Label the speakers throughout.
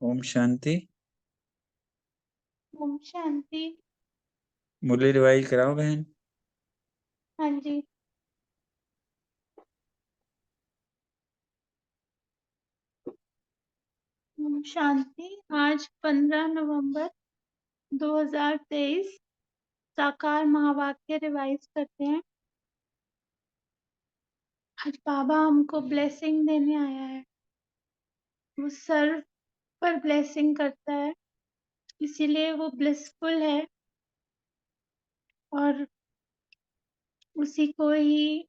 Speaker 1: ओम शांति।
Speaker 2: ओम शांति।
Speaker 1: मुरली रिवाइज कराओ बहन।
Speaker 2: हाँ जी। ओम शांति। आज 15 नवंबर 2023 साकार महावाक्य रिवाइज करते हैं। आज बाबा हमको ब्लेसिंग देने आया है। वो सर्व पर ब्लेसिंग करता है, इसीलिए वो ब्लिसफुल है और उसी को ही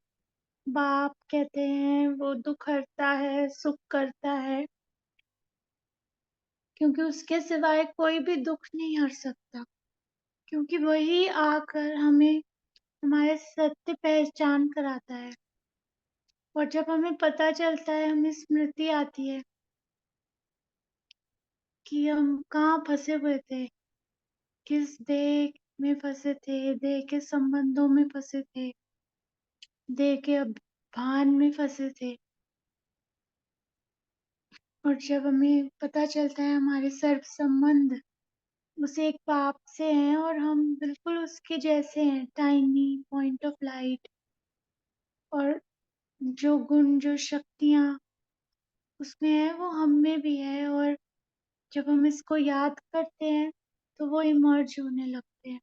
Speaker 2: बाप कहते हैं। वो दुख हरता है, सुख करता है, क्योंकि उसके सिवाय कोई भी दुख नहीं हर सकता। क्योंकि वही आकर हमें हमारे सत्य पहचान कराता है। और जब हमें पता चलता है, हमें स्मृति आती है कि हम कहाँ फंसे हुए थे, किस देह में फंसे थे, देह के संबंधों में फंसे थे, देह के भान में फंसे थे। और जब हमें पता चलता है हमारे सर्व संबंध उस एक बाप से हैं और हम बिल्कुल उसके जैसे हैं, टाइनी पॉइंट ऑफ लाइट, और जो गुण जो शक्तियाँ उसमें है वो हम में भी है। और जब हम इसको याद करते हैं तो वो इमर्ज होने लगते हैं।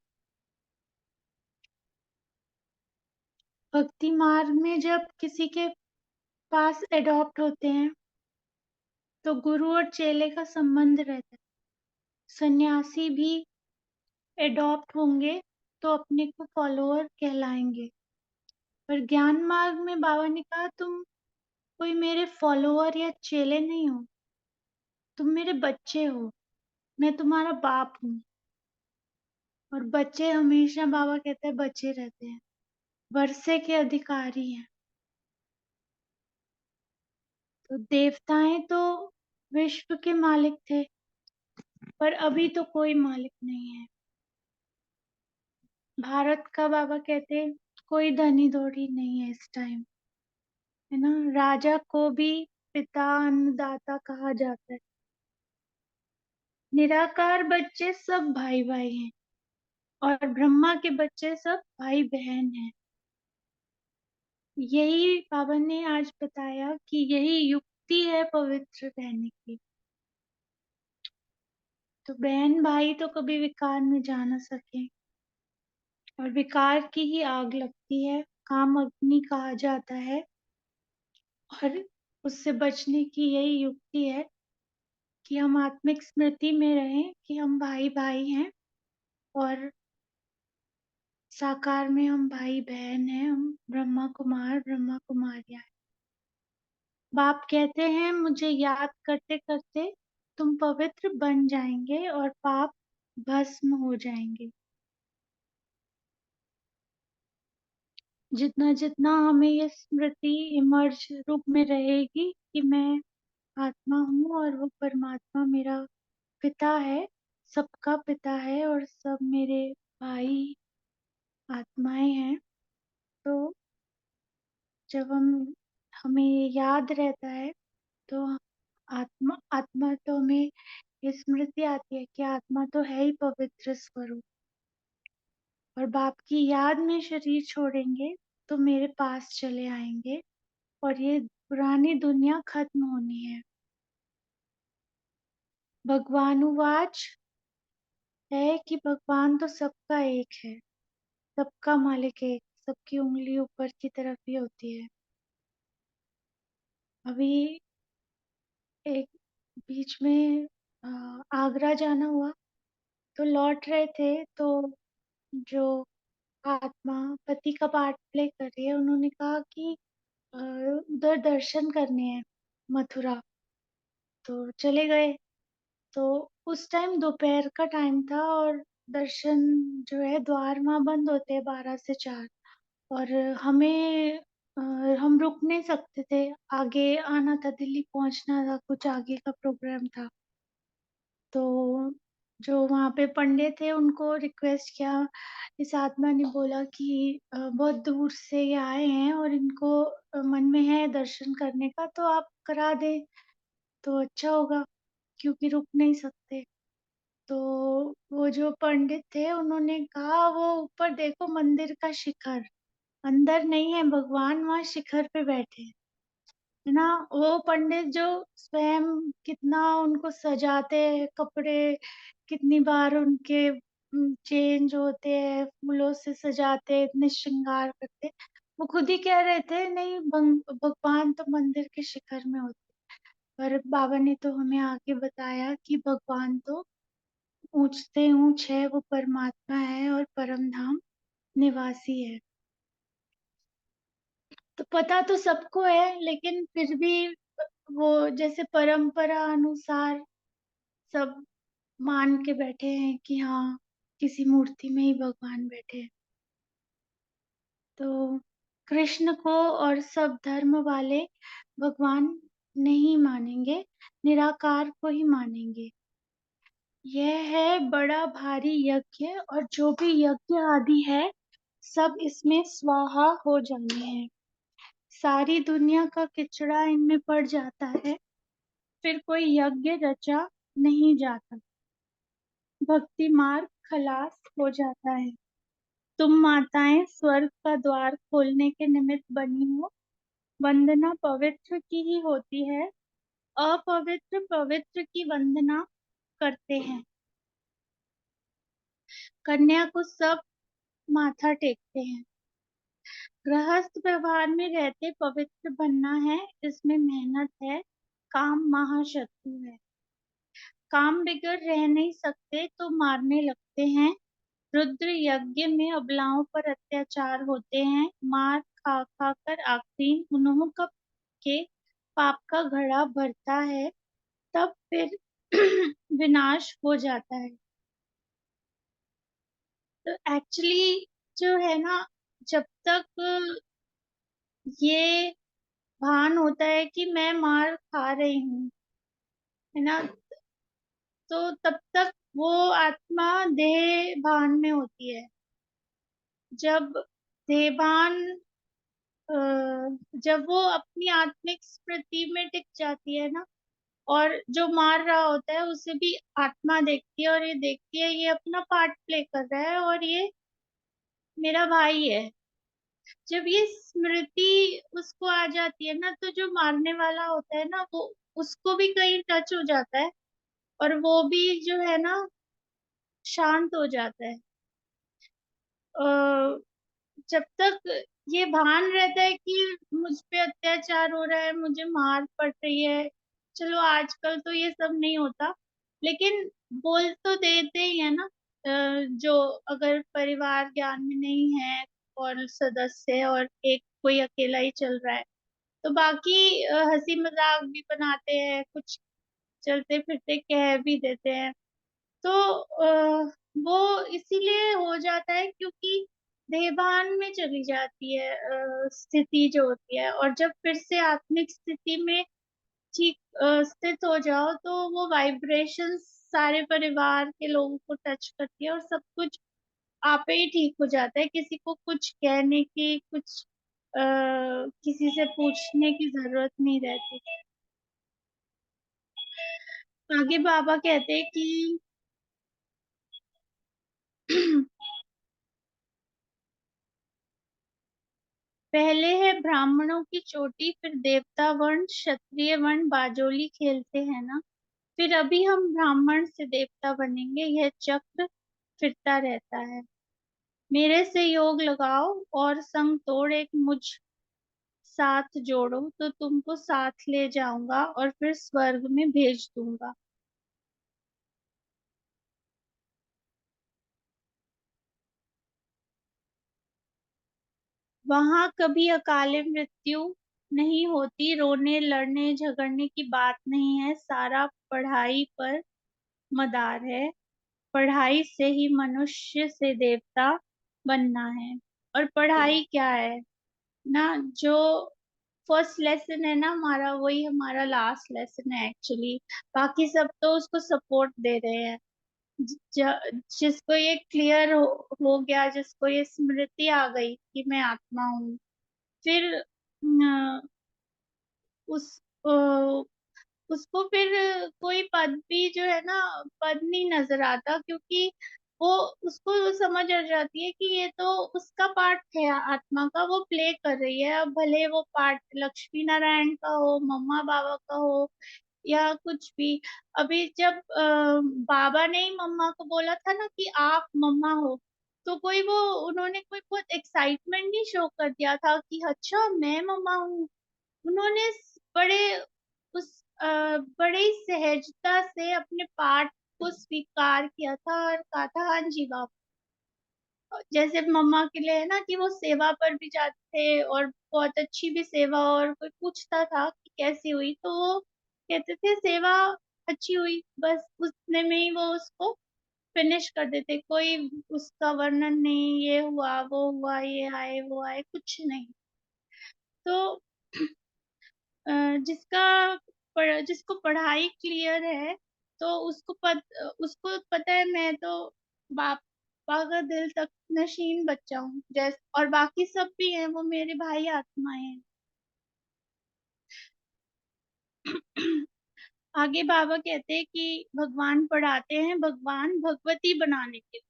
Speaker 2: भक्ति मार्ग में जब किसी के पास एडॉप्ट होते हैं तो गुरु और चेले का संबंध रहता है। सन्यासी भी एडॉप्ट होंगे तो अपने को फॉलोअर कहलाएंगे। पर ज्ञान मार्ग में बाबा ने कहा, तुम कोई मेरे फॉलोअर या चेले नहीं हो, तुम मेरे बच्चे हो, मैं तुम्हारा बाप हूँ। और बच्चे हमेशा, बाबा कहते हैं, बच्चे रहते हैं, वर्षे के अधिकारी हैं। तो देवताएं तो विश्व के मालिक थे, पर अभी तो कोई मालिक नहीं है। भारत का बाबा कहते हैं कोई धनी धोड़ी नहीं है इस टाइम, है ना। राजा को भी पिता अन्नदाता कहा जाता है। निराकार बच्चे सब भाई भाई हैं और ब्रह्मा के बच्चे सब भाई बहन हैं। यही बाबा ने आज बताया कि यही युक्ति है पवित्र रहने की। तो बहन भाई तो कभी विकार में जा ना सके, और विकार की ही आग लगती है, काम अग्नि कहा जाता है। और उससे बचने की यही युक्ति है कि हम आत्मिक स्मृति में रहें कि हम भाई भाई हैं, और साकार में हम भाई बहन हैं, हम ब्रह्मा कुमार ब्रह्मा कुमारियां हैं। बाप कहते हैं मुझे याद करते करते तुम पवित्र बन जाएंगे और पाप भस्म हो जाएंगे। जितना जितना हमें ये स्मृति इमर्ज रूप में रहेगी कि मैं आत्मा हूँ और वो परमात्मा मेरा पिता है, सबका पिता है, और सब मेरे भाई आत्माएं हैं। तो जब हमें ये याद रहता है तो आत्मा आत्मा तो हमें ये स्मृति आती है कि आत्मा तो है ही पवित्र स्वरूप। और बाप की याद में शरीर छोड़ेंगे तो मेरे पास चले आएंगे और ये पुरानी दुनिया खत्म होनी है। भगवानुवाच है कि भगवान तो सबका एक है, सबका मालिक एक, सबकी उंगली ऊपर की तरफ ही होती है। अभी एक बीच में आगरा जाना हुआ, तो लौट रहे थे तो जो आत्मा पति का पार्ट प्ले कर रही है, उन्होंने कहा कि उधर दर्शन करने हैं, मथुरा। तो चले गए। तो उस टाइम दोपहर का टाइम था और दर्शन जो है द्वार वहां बंद होते हैं 12 से 4। और हमें हम रुक नहीं सकते थे, आगे आना था, दिल्ली पहुंचना था, कुछ आगे का प्रोग्राम था। तो जो वहाँ पे पंडित थे उनको रिक्वेस्ट किया। इस आत्मा ने बोला कि बहुत दूर से ये आए हैं और इनको मन में है दर्शन करने का, तो आप करा दे तो अच्छा होगा। क्योंकि रुक नहीं सकते। तो वो जो पंडित थे उन्होंने कहा, वो ऊपर देखो मंदिर का शिखर, अंदर नहीं है भगवान, वहां शिखर पे बैठे हैं। है ना। वो पंडित जो स्वयं कितना उनको सजाते हैं कपड़े, कितनी बार उनके चेंज होते हैं, फूलों से सजाते हैं, इतने श्रृंगार करते हैं। वो खुद ही कह रहे थे नहीं, भगवान तो मंदिर के शिखर में होते। पर बाबा ने तो हमें आगे बताया कि भगवान तो ऊंच से ऊंच है, वो परमात्मा है और परम धाम निवासी है। तो पता तो सबको है, लेकिन फिर भी वो जैसे परंपरा अनुसार सब मान के बैठे हैं कि हाँ, किसी मूर्ति में ही भगवान बैठे हैं। तो कृष्ण को और सब धर्म वाले भगवान नहीं मानेंगे, निराकार को ही मानेंगे। यह है बड़ा भारी यज्ञ, और जो भी यज्ञ आदि है सब इसमें स्वाहा हो जाने हैं। सारी दुनिया का किचड़ा इनमें पड़ जाता है, फिर कोई यज्ञ रचा नहीं जाता, भक्ति मार्ग खलास हो जाता है। तुम माताएं स्वर्ग का द्वार खोलने के निमित्त बनी हो। वंदना पवित्र की ही होती है, अपवित्र पवित्र की वंदना करते हैं। कन्या को सब माथा टेकते हैं। गृहस्थ व्यवहार में रहते पवित्र बनना है, इसमें मेहनत है, काम महाशत्रु है। काम बिगड़ रह नहीं सकते तो मारने लगते हैं। रुद्र यज्ञ में अबलाओं पर अत्याचार होते हैं, मार खा खा कर आखिरी उन्हों का के पाप का घड़ा भरता है, तब फिर विनाश हो जाता है। तो एक्चुअली जो है ना, जब तक ये भान होता है कि मैं मार खा रही हूँ, है ना, तो तब तक वो आत्मा देह भान में होती है। जब देवान अ, जब वो अपनी आत्मिक स्मृति में टिक जाती है ना, और जो मार रहा होता है उसे भी आत्मा देखती है, और ये देखती है ये अपना पार्ट प्ले कर रहा है और ये मेरा भाई है। जब ये स्मृति उसको आ जाती है ना, तो जो मारने वाला होता है ना, वो उसको भी कहीं टच हो जाता है, और वो भी जो है ना शांत हो जाता है। जब तक ये भान रहता है कि मुझ पे अत्याचार हो रहा है, मुझे मार पड़ रही है, चलो आजकल तो ये सब नहीं होता, लेकिन बोल तो देते ही है ना। जो अगर परिवार ज्ञान में नहीं है और सदस्य है और एक कोई अकेला ही चल रहा है, तो बाकी हंसी मजाक भी बनाते हैं, कुछ चलते फिरते कह भी देते हैं। तो वो इसीलिए हो जाता है क्योंकि देहभान में चली जाती है स्थिति जो होती है, और जब फिर से आत्मिक स्थिति में ठीक स्थित हो जाओ, तो वो वाइब्रेशन सारे परिवार के लोगों को टच करती है, और सब कुछ आपे ही ठीक हो जाता है। किसी को कुछ कहने की, कुछ किसी से पूछने की जरूरत नहीं रहती। आगे बाबा कहते हैं कि पहले है ब्राह्मणों की चोटी, फिर देवता वर्ण क्षत्रिय वर्ण बाजोली खेलते हैं ना, फिर अभी हम ब्राह्मण से देवता बनेंगे, यह चक्र फिरता रहता है। मेरे से योग लगाओ और संग तोड़ एक मुझ साथ जोड़ो, तो तुमको साथ ले जाऊंगा और फिर स्वर्ग में भेज दूंगा। वहां कभी अकाले मृत्यु नहीं होती, रोने लड़ने झगड़ने की बात नहीं है, सारा पढ़ाई पर मदार है। पढ़ाई से ही मनुष्य से देवता बनना है। और पढ़ाई क्या है ना, जो फर्स्ट लेसन है ना हमारा, वही हमारा लास्ट लेसन है एक्चुअली। बाकी सब तो उसको सपोर्ट दे रहे हैं। जिसको ये क्लियर हो गया, जिसको ये स्मृति आ गई कि मैं आत्मा हूँ, फिर उस उसको फिर कोई पद भी जो है ना, पद नहीं नजर आता, क्योंकि वो उसको समझ आ जाती है कि ये तो उसका पार्ट है आत्मा का, वो प्ले कर रही है। अब भले वो पार्ट लक्ष्मी नारायण का हो, मम्मा बाबा का हो, या कुछ भी। अभी जब बाबा ने ही मम्मा को बोला था ना कि आप मम्मा हो, तो कोई वो उन्होंने कोई बहुत एक्साइटमेंट नहीं शो कर दिया था कि अच्छा मैं मम्मा हूँ। उन्होंने बड़े उस बड़े ही सहजता से अपने पाठ को स्वीकार किया था और कहा था हाँ जी बाबा। जैसे मम्मा के लिए है ना कि वो सेवा पर भी जाते थे और बहुत अच्छी भी सेवा, और कोई पूछता था कि कैसी हुई तो वो कहते थे सेवा अच्छी हुई, बस उतने में ही वो उसको फिनिश कर देते। कोई उसका वर्णन नहीं, ये हुआ वो हुआ, ये आए वो आए, कुछ नहीं। तो अ, जिसको पढ़ाई क्लियर है, तो उसको पता है मैं तो बापा का दिल तक नशीन बच्चा हूँ, जैसे और बाकी सब भी हैं, वो मेरे भाई आत्माएं हैं। आगे बाबा कहते हैं कि भगवान पढ़ाते हैं भगवान भगवती बनाने के लिए,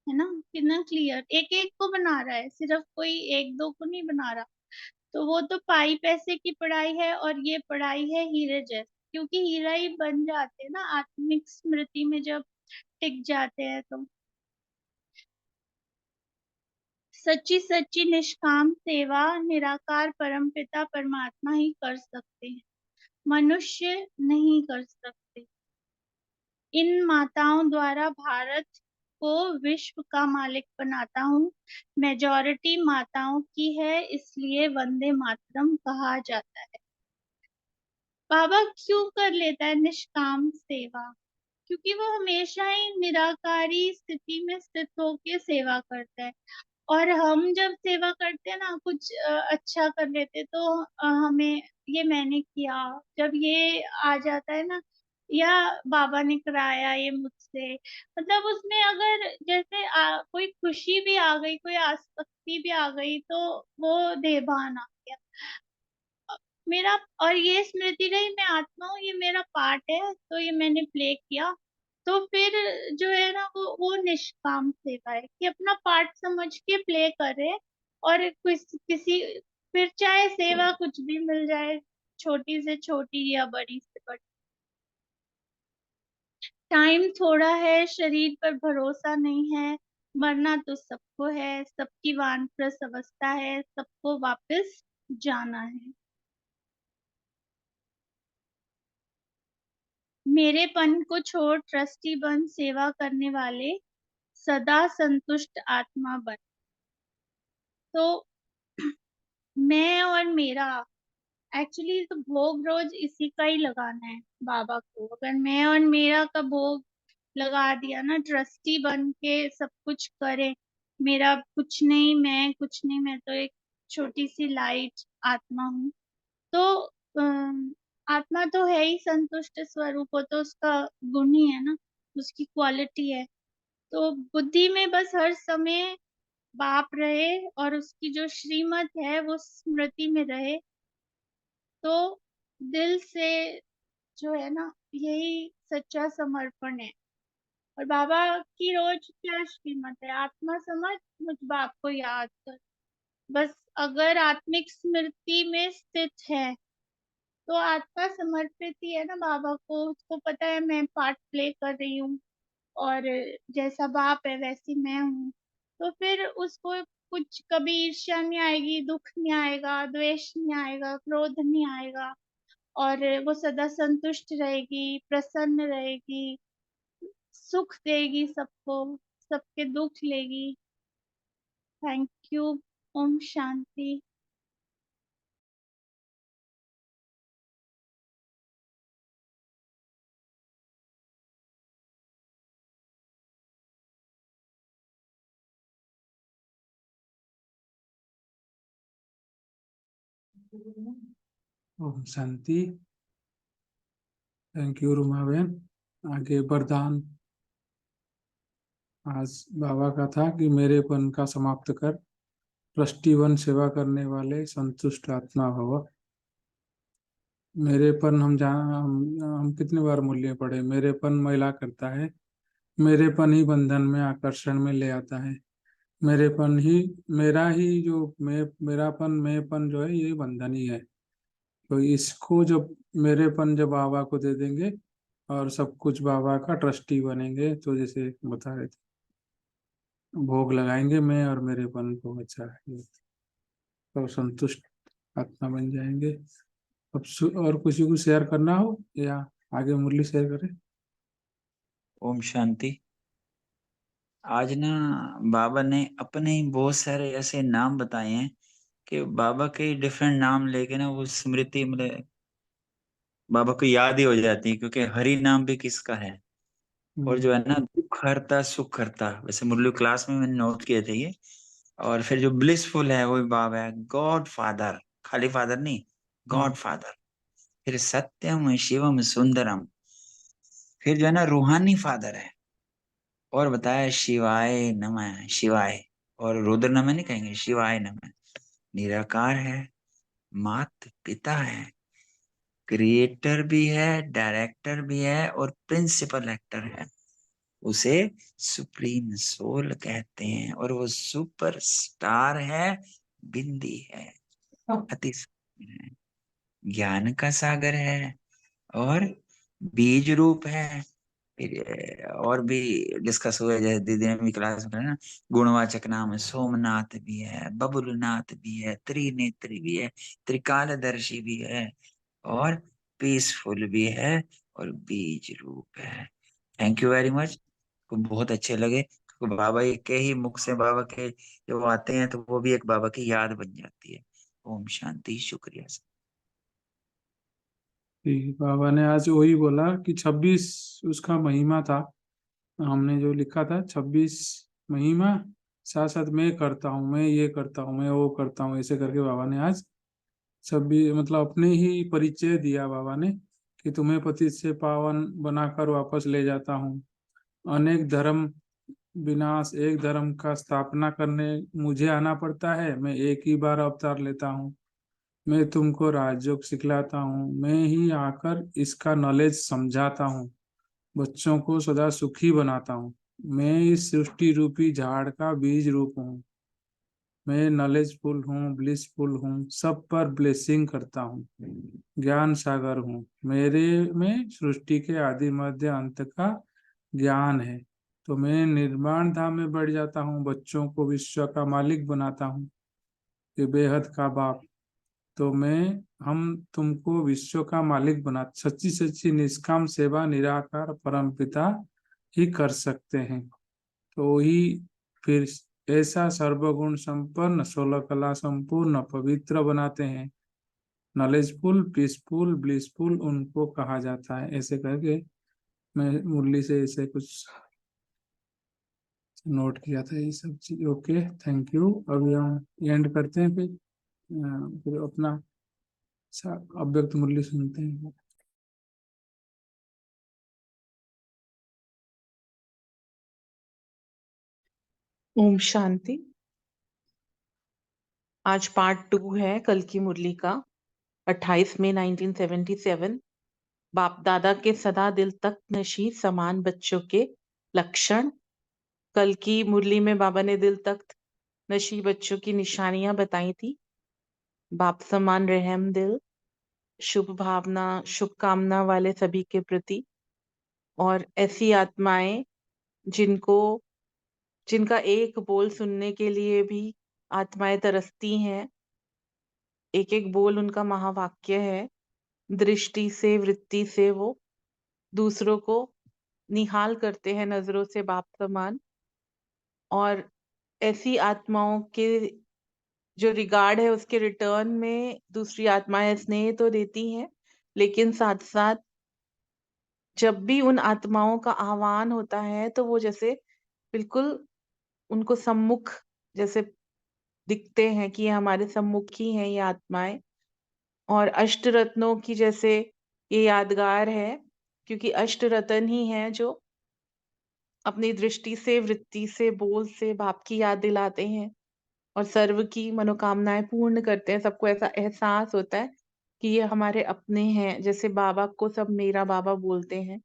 Speaker 2: है ना, कितना क्लियर, एक एक को बना रहा है, सिर्फ कोई एक दो को नहीं बना रहा। तो वो तो पाई पैसे की पढ़ाई है, और ये पढ़ाई है हीरे जैसी, क्योंकि हीरा ही बन जाते हैं ना आत्मिक स्मृति में जब टिक जाते हैं तो। सच्ची सच्ची निष्काम सेवा निराकार परमपिता परमात्मा ही कर सकते हैं, मनुष्य नहीं कर सकते। इन माताओं द्वारा भारत को विश्व का मालिक बनाता हूँ। मेजॉरिटी माताओं की है, इसलिए वंदे मातरम कहा जाता है। बाबा क्यों कर लेता है निष्काम सेवा? क्योंकि वो हमेशा ही निराकारी स्थिति में स्थित होकर सेवा करता है। और हम जब सेवा करते हैं ना, कुछ अच्छा कर लेते, तो हमें ये मैंने किया, जब ये आ जाता है ना, या बाबा ने कराया ये मुझसे, मतलब उसमें अगर जैसे कोई खुशी भी आ गई, कोई आसक्ति भी आ गई, तो वो देभान आ गया मेरा। और ये स्मृति रही मैं आत्मा हूँ, ये मेरा पार्ट है, तो ये मैंने प्ले किया। तो फिर जो है ना, वो निष्काम सेवा है कि अपना पार्ट समझ के प्ले करे, और किसी फिर चाहे सेवा कुछ भी मिल जाए, छोटी से छोटी या बड़ी से बड़ी। टाइम थोड़ा है, शरीर पर भरोसा नहीं है, मरना तो सबको है, सबकी वानप्रस्थ अवस्था है, सबको वापस जाना है। मेरेपन को छोड़ ट्रस्टी बन सेवा करने वाले, सदा संतुष्ट आत्मा बन। तो मैं और मेरा, एक्चुअली तो भोग रोज इसी का ही लगाना है बाबा को। अगर मैं और मेरा का भोग लगा दिया ना, ट्रस्टी बन के सब कुछ करे, मेरा कुछ नहीं, मैं कुछ नहीं, मैं तो एक छोटी सी लाइट आत्मा हूँ। तो आत्मा तो है ही संतुष्ट स्वरूप, हो तो उसका गुण ही है ना, उसकी क्वालिटी है। तो बुद्धि में बस हर समय बाप रहे, और उसकी जो श्रीमत है वो स्मृति में रहे, तो दिल से जो है ना, यही सच्चा समर्पण है। और बाबा की रोज क्या श्रीमत है? आत्मा समझ, मुझ बाप को याद कर। बस अगर आत्मिक स्मृति में स्थित है, तो आत्मा समर्पित ही है ना बाबा को। उसको पता है मैं पार्ट प्ले कर रही हूँ, और जैसा बाप है वैसी मैं हूँ। तो फिर उसको कुछ कभी ईर्ष्या नहीं आएगी, दुख नहीं आएगा, द्वेष नहीं आएगा, क्रोध नहीं आएगा, और वो सदा संतुष्ट रहेगी, प्रसन्न रहेगी, सुख देगी सबको, सबके दुख लेगी। Thank you. ओम शांति।
Speaker 3: ओम शांति। थैंक यू रुमा बहन। आगे वरदान आज बाबा का था कि मेरेपन का समाप्त कर ट्रस्टी वन सेवा करने वाले संतुष्ट आत्मा भव। मेरेपन हम कितनी बार मूल्य पढ़े। मेरेपन मैला करता है, मेरेपन ही बंधन में आकर्षण में ले आता है। मेरेपन ही, मेरा ही जो मेरापन मैंपन जो है ये बंधन ही है। तो इसको जब मेरेपन जब बाबा को दे देंगे और सब कुछ बाबा का ट्रस्टी बनेंगे, तो जैसे बता रहे थे, भोग लगाएंगे मैं और मेरेपन को, अच्छा है, तो संतुष्ट आत्मा बन जाएंगे। अब और किसी को शेयर करना हो या आगे मुरली शेयर करें।
Speaker 1: ओम शांति। आज ना बाबा ने अपने ही बहुत सारे ऐसे नाम बताए हैं कि बाबा के डिफरेंट नाम लेके ना वो स्मृति मतलब बाबा को याद ही हो जाती है, क्योंकि हरि नाम भी किसका है। और जो है ना दुख हरता सुख हरता, वैसे मुरली क्लास में मैंने नोट किए थे ये। और फिर जो ब्लिसफुल है वो भी बाबा है, गॉड फादर, खाली फादर नहीं, गॉड फादर। फिर सत्यम शिवम सुंदरम, फिर जो है ना रूहानी फादर है। और बताया शिवाय नमः, शिवाय। और रुद्र नमः नहीं कहेंगे, शिवाय नमः। निराकार है, मात पिता है, क्रिएटर भी है, डायरेक्टर भी है और प्रिंसिपल एक्टर है। उसे सुप्रीम सोल कहते हैं और वो सुपर स्टार है, बिंदी है, अति सुंदर है, ज्ञान का सागर है और बीज रूप है। फिर और भी डिस्कस हुआ, जैसे दीदी ने भी क्लास में ना, गुणवाचक नाम है, सोमनाथ भी है, बबुलनाथ भी है, त्रिनेत्री भी है, त्रिकालदर्शी भी है और पीसफुल भी है और बीज रूप है। Thank you very much. को बहुत अच्छे लगे, क्योंकि बाबा के ही मुख से बाबा के जो आते हैं तो वो भी एक बाबा की याद बन जाती है। ओम शांति, शुक्रिया सर।
Speaker 3: बाबा ने आज वही बोला कि 26 उसका महिमा था। हमने जो लिखा था 26 महिमा, साथ साथ मैं करता हूँ, मैं ये करता हूँ, मैं वो करता हूँ, ऐसे करके बाबा ने आज 26 मतलब अपने ही परिचय दिया बाबा ने कि तुम्हें पतित से पावन बनाकर वापस ले जाता हूँ। अनेक धर्म विनाश, एक धर्म का स्थापना करने मुझे आना पड़ता है, मैं एक ही बार अवतार लेता हूँ। मैं तुमको राजयोग सिखलाता हूँ, मैं ही आकर इसका नॉलेज समझाता हूँ, बच्चों को सदा सुखी बनाता हूँ। मैं इस सृष्टि रूपी झाड़ का बीज रूप हूँ। मैं नॉलेजफुल हूँ, ब्लिसफुल हूँ, सब पर ब्लेसिंग करता हूँ, ज्ञान सागर हूँ। मेरे में सृष्टि के आदि मध्य अंत का ज्ञान है। तो मैं निर्माण धाम में बढ़ जाता हूँ, बच्चों को विश्व का मालिक बनाता हूँ, ये बेहद का बाप। तो मैं हम तुमको विश्व का मालिक बना, सच्ची सच्ची निष्काम सेवा निराकार परम पिता ही कर सकते हैं। तो ही फिर ऐसा सर्वगुण संपन्न 16 कला संपूर्ण पवित्र बनाते हैं। नॉलेजफुल, पीसफुल, ब्लिसफुल उनको कहा जाता है। ऐसे करके मैं मुरली से ऐसे कुछ नोट किया था ये सब चीज। Okay, thank you. अभी हम एंड करते हैं, फिर अपना अव्यक्त मुरली सुनते हैं।
Speaker 4: ओम शांति। आज पार्ट 2 है कल की मुरली का। 28 मई 1977। बाप दादा के सदा दिल तक नशी समान बच्चों के लक्षण। कल की मुरली में बाबा ने दिल तक नशी बच्चों की निशानियां बताई थी। बाप समान रहम दिल, शुभ भावना, शुभ कामना वाले सभी के प्रति, और ऐसी आत्माएं जिनका एक बोल सुनने के लिए भी आत्माएं तरसती हैं। एक एक बोल उनका महावाक्य है। दृष्टि से, वृत्ति से वो दूसरों को निहाल करते हैं नजरों से बाप समान। और ऐसी आत्माओं के जो रिगार्ड है उसके रिटर्न में दूसरी आत्माएं स्नेह तो देती हैं, लेकिन साथ साथ जब भी उन आत्माओं का आह्वान होता है तो वो जैसे बिल्कुल उनको सम्मुख जैसे दिखते हैं कि ये हमारे सम्मुख ही हैं ये आत्माएं। और अष्ट रत्नों की जैसे ये यादगार है, क्योंकि अष्ट रत्न ही हैं जो अपनी दृष्टि से, वृत्ति से, बोल से बाप की याद दिलाते हैं और सर्व की मनोकामनाएं पूर्ण करते हैं। सबको ऐसा एहसास होता है कि ये हमारे अपने हैं, जैसे बाबा को सब मेरा बाबा बोलते हैं।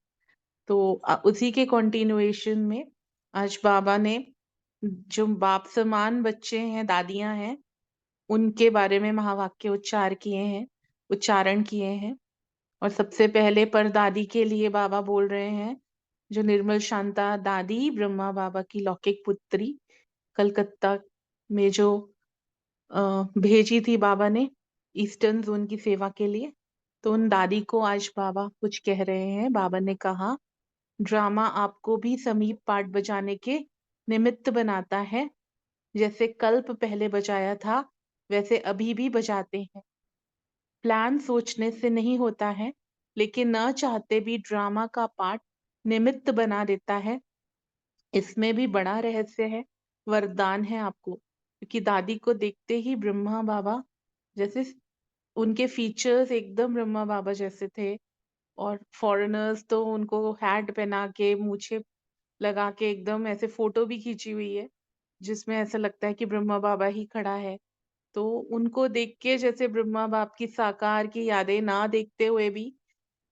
Speaker 4: तो उसी के कंटिन्यूएशन में आज बाबा ने जो बाप समान बच्चे हैं, दादियां हैं, उनके बारे में महावाक्य उच्चारण किए हैं। और सबसे पहले परदादी के लिए बाबा बोल रहे हैं, जो निर्मल शांता दादी ब्रह्मा बाबा की लौकिक पुत्री कलकत्ता में जो भेजी थी बाबा ने ईस्टर्न जोन की सेवा के लिए। तो उन दादी को आज बाबा कुछ कह रहे हैं। बाबा ने कहा, ड्रामा आपको भी समीप पाठ बजाने के निमित्त बनाता है। जैसे कल्प पहले बजाया था, वैसे अभी भी बजाते हैं। प्लान सोचने से नहीं होता है, लेकिन न चाहते भी ड्रामा का पार्ट निमित्त बना देता है। इसमें भी बड़ा रहस्य है, वरदान है आपको। क्योंकि दादी को देखते ही ब्रह्मा बाबा जैसे उनके फीचर्स एकदम ब्रह्मा बाबा जैसे थे। और फॉरेनर्स तो उनको हैट पहना के मूछें लगा के एकदम ऐसे फोटो भी खींची हुई है, जिसमें ऐसा लगता है कि ब्रह्मा बाबा ही खड़ा है। तो उनको देख के जैसे ब्रह्मा बाप की साकार की यादें ना देखते हुए भी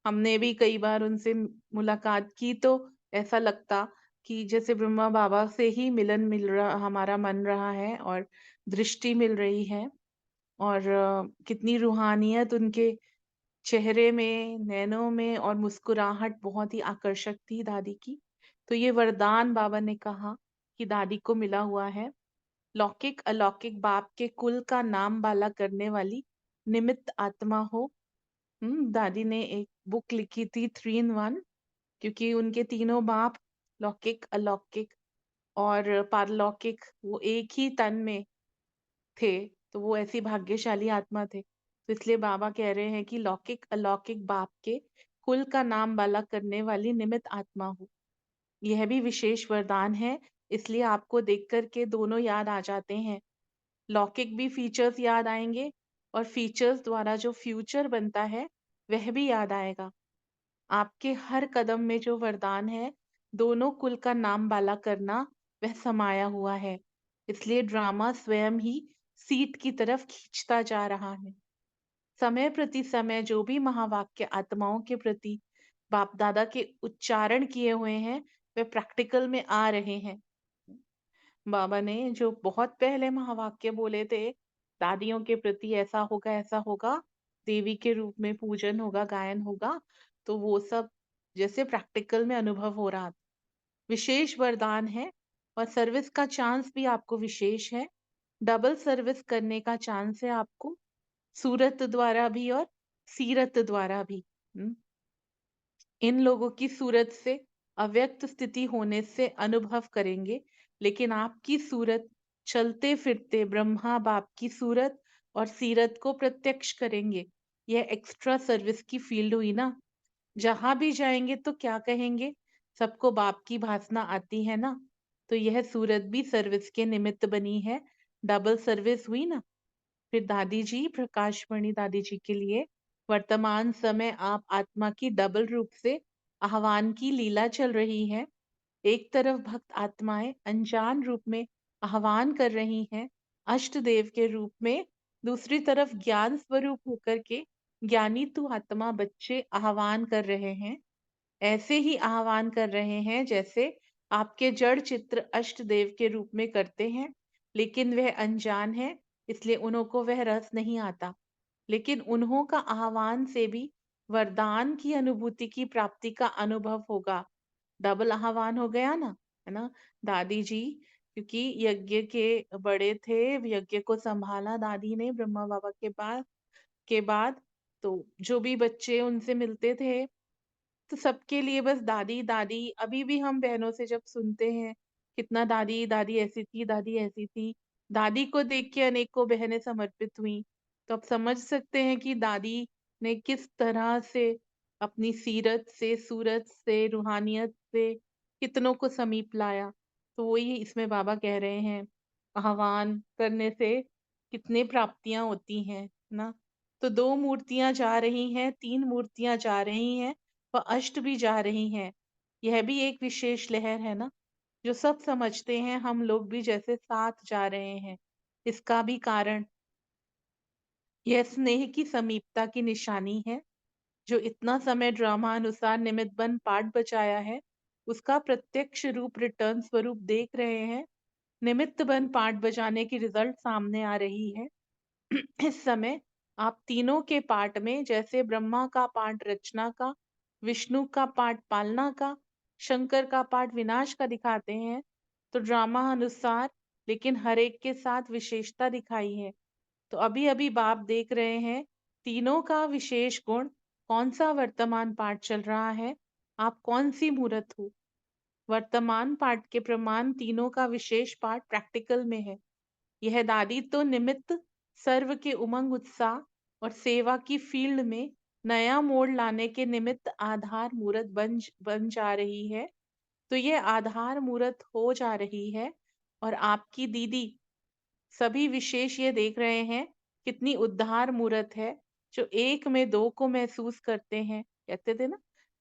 Speaker 4: हमने भी कई बार उनसे मुलाकात की, तो ऐसा लगता कि जैसे ब्रह्मा बाबा से ही मिलन मिल रहा, हमारा मन रहा है और दृष्टि मिल रही है। और कितनी रूहानियत उनके चेहरे में, नैनों में और मुस्कुराहट बहुत ही आकर्षक थी दादी की। तो ये वरदान बाबा ने कहा कि दादी को मिला हुआ है। लौकिक अलौकिक बाप के कुल का नाम बाला करने वाली निमित्त आत्मा हो। दादी ने एक बुक लिखी थी 3 in 1, क्योंकि उनके तीनों बाप लौकिक अलौकिक और पारलौकिक वो एक ही तन में थे। तो वो ऐसी भाग्यशाली आत्मा थे। तो इसलिए बाबा कह रहे हैं कि लौकिक अलौकिक बाप के कुल का नाम बाला करने वाली निमित्त आत्मा हो। यह भी विशेष वरदान है। इसलिए आपको देख कर के दोनों याद आ जाते हैं। लौकिक भी फीचर्स याद आएंगे और फीचर्स द्वारा जो फ्यूचर बनता है वह भी याद आएगा। आपके हर कदम में जो वरदान है, दोनों कुल का नाम बाला करना, वह समाया हुआ है। इसलिए ड्रामा स्वयं ही सीट की तरफ खींचता जा रहा है। समय प्रति समय जो भी महावाक्य आत्माओं के प्रति बाप दादा के उच्चारण किए हुए हैं, वे प्रैक्टिकल में आ रहे हैं। बाबा ने जो बहुत पहले महावाक्य बोले थे, दादियों के प्रति ऐसा होगा, देवी के रूप में पूजन होगा, गायन होगा, तो वो सब जैसे प्रैक्टिकल में अनुभव हो रहा था। विशेष वरदान है और सर्विस का चांस भी आपको विशेष है। डबल सर्विस करने का चांस है आपको, सूरत द्वारा भी और सीरत द्वारा भी। इन लोगों की सूरत से अव्यक्त स्थिति होने से अनुभव करेंगे, लेकिन आपकी सूरत चलते फिरते ब्रह्मा बाप की सूरत और सीरत को प्रत्यक्ष करेंगे। यह एक्स्ट्रा सर्विस की फील्ड हुई ना। जहां भी जाएंगे तो क्या कहेंगे, सबको बाप की भासना आती है ना। तो यह सूरत भी सर्विस के निमित्त बनी है, डबल सर्विस हुई ना। फिर दादी जी, प्रकाशमणि दादी जी के लिए वर्तमान समय आप आत्मा की डबल रूप से आह्वान की लीला चल रही है। एक तरफ भक्त आत्माएं अनजान रूप में आह्वान कर रही हैं अष्ट देव के रूप में, दूसरी तरफ ज्ञान स्वरूप होकर के ज्ञानी तु आत्मा बच्चे आह्वान कर रहे हैं। ऐसे ही आह्वान कर रहे हैं जैसे आपके जड़ चित्र अष्ट देव के रूप में करते हैं, लेकिन वह अनजान है, इसलिए उन्हों को वह रस नहीं आता। लेकिन उन्हों का आह्वान से भी वरदान की अनुभूति की प्राप्ति का अनुभव होगा। डबल आह्वान हो गया ना, है ना। दादी जी क्योंकि यज्ञ के बड़े थे, यज्ञ को संभाला दादी ने ब्रह्मा बाबा के बाद तो जो भी बच्चे उनसे मिलते थे, तो सबके लिए बस दादी दादी। अभी भी हम बहनों से जब सुनते हैं कितना दादी दादी ऐसी थी, दादी ऐसी थी, दादी को देख के अनेकों बहनें समर्पित हुई। तो आप समझ सकते हैं कि दादी ने किस तरह से अपनी सीरत से, सूरत से, रूहानियत से कितनों को समीप लाया। तो वही इसमें बाबा कह रहे हैं, आह्वान करने से कितने प्राप्तियां होती हैं ना। तो 2 मूर्तियां जा रही हैं, 3 मूर्तियां जा रही हैं, वह अष्ट भी जा रही हैं। यह भी एक विशेष लहर है ना, जो सब समझते हैं हम लोग भी जैसे साथ जा रहे हैं। इसका भी कारण यह स्नेह की समीपता की निशानी है। जो इतना समय ड्रामानुसार निमित्त बन पाठ बचाया है, उसका प्रत्यक्ष रूप रिटर्न स्वरूप देख रहे हैं। निमित्त बन पाठ बजाने की रिजल्ट सामने आ रही है। इस समय आप तीनों के पाठ में, जैसे ब्रह्मा का पाठ रचना का, विष्णु का पाठ पालना का, शंकर का पाठ विनाश का दिखाते हैं, तो ड्रामा अनुसार लेकिन हर एक के साथ विशेषता दिखाई है। तो अभी अभी बाप देख रहे हैं तीनों का विशेष गुण, कौन सा वर्तमान पाठ चल रहा है, आप कौन सी मूर्त हो। वर्तमान पाठ के प्रमाण तीनों का विशेष पाठ प्रैक्टिकल में है। यह दादी तो निमित्त सर्व के उमंग उत्साह और सेवा की फील्ड में नया मोड़ लाने के निमित्त आधार मूर्त बन जा रही है। तो यह आधार मूर्त हो जा रही है। और आपकी दीदी सभी विशेष ये देख रहे हैं कितनी उद्धार मूर्त है, जो एक में दो को महसूस करते हैं। कहते थे ना,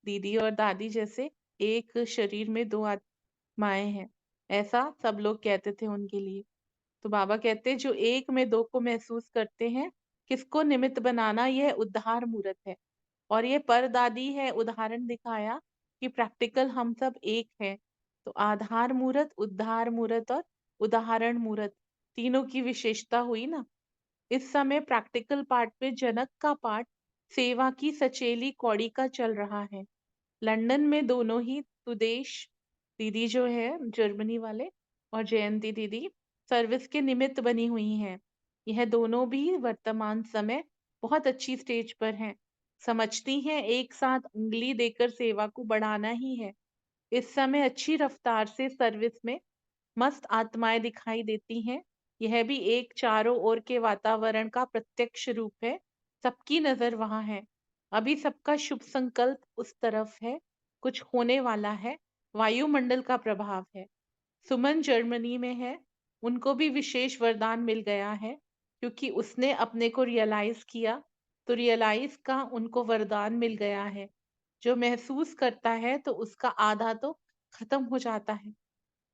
Speaker 4: दीदी और दादी जैसे एक शरीर में दो आत्माएं हैं, ऐसा सब लोग कहते थे उनके लिए। तो बाबा कहते हैं जो एक में दो को महसूस करते हैं, किसको निमित्त बनाना, यह उद्धार मूर्त है। और ये परदादी है, उदाहरण दिखाया कि प्रैक्टिकल हम सब एक हैं। तो आधार मूर्त, उद्धार मूर्त और उदाहरण मूर्त, तीनों की विशेषता हुई ना। इस समय प्रैक्टिकल पार्ट में जनक का पाठ सेवा की सचेली कौड़ी का चल रहा है। लंदन में दोनों ही सुदेश दीदी जो है जर्मनी वाले और जयंती दीदी सर्विस के निमित्त बनी हुई हैं। यह दोनों भी वर्तमान समय बहुत अच्छी स्टेज पर हैं। समझती हैं एक साथ उंगली देकर सेवा को बढ़ाना ही है। इस समय अच्छी रफ्तार से सर्विस में मस्त आत्माएं दिखाई देती हैं। यह भी एक चारों ओर के वातावरण का प्रत्यक्ष रूप है। सबकी नजर वहां है। अभी सबका शुभ संकल्प उस तरफ है। कुछ होने वाला है। वायुमंडल का प्रभाव है। सुमन जर्मनी में है। उनको भी विशेष वरदान मिल गया है, क्योंकि उसने अपने को रियलाइज किया। तो रियलाइज का उनको वरदान मिल गया है। जो महसूस करता है तो उसका आधा तो खत्म हो जाता है।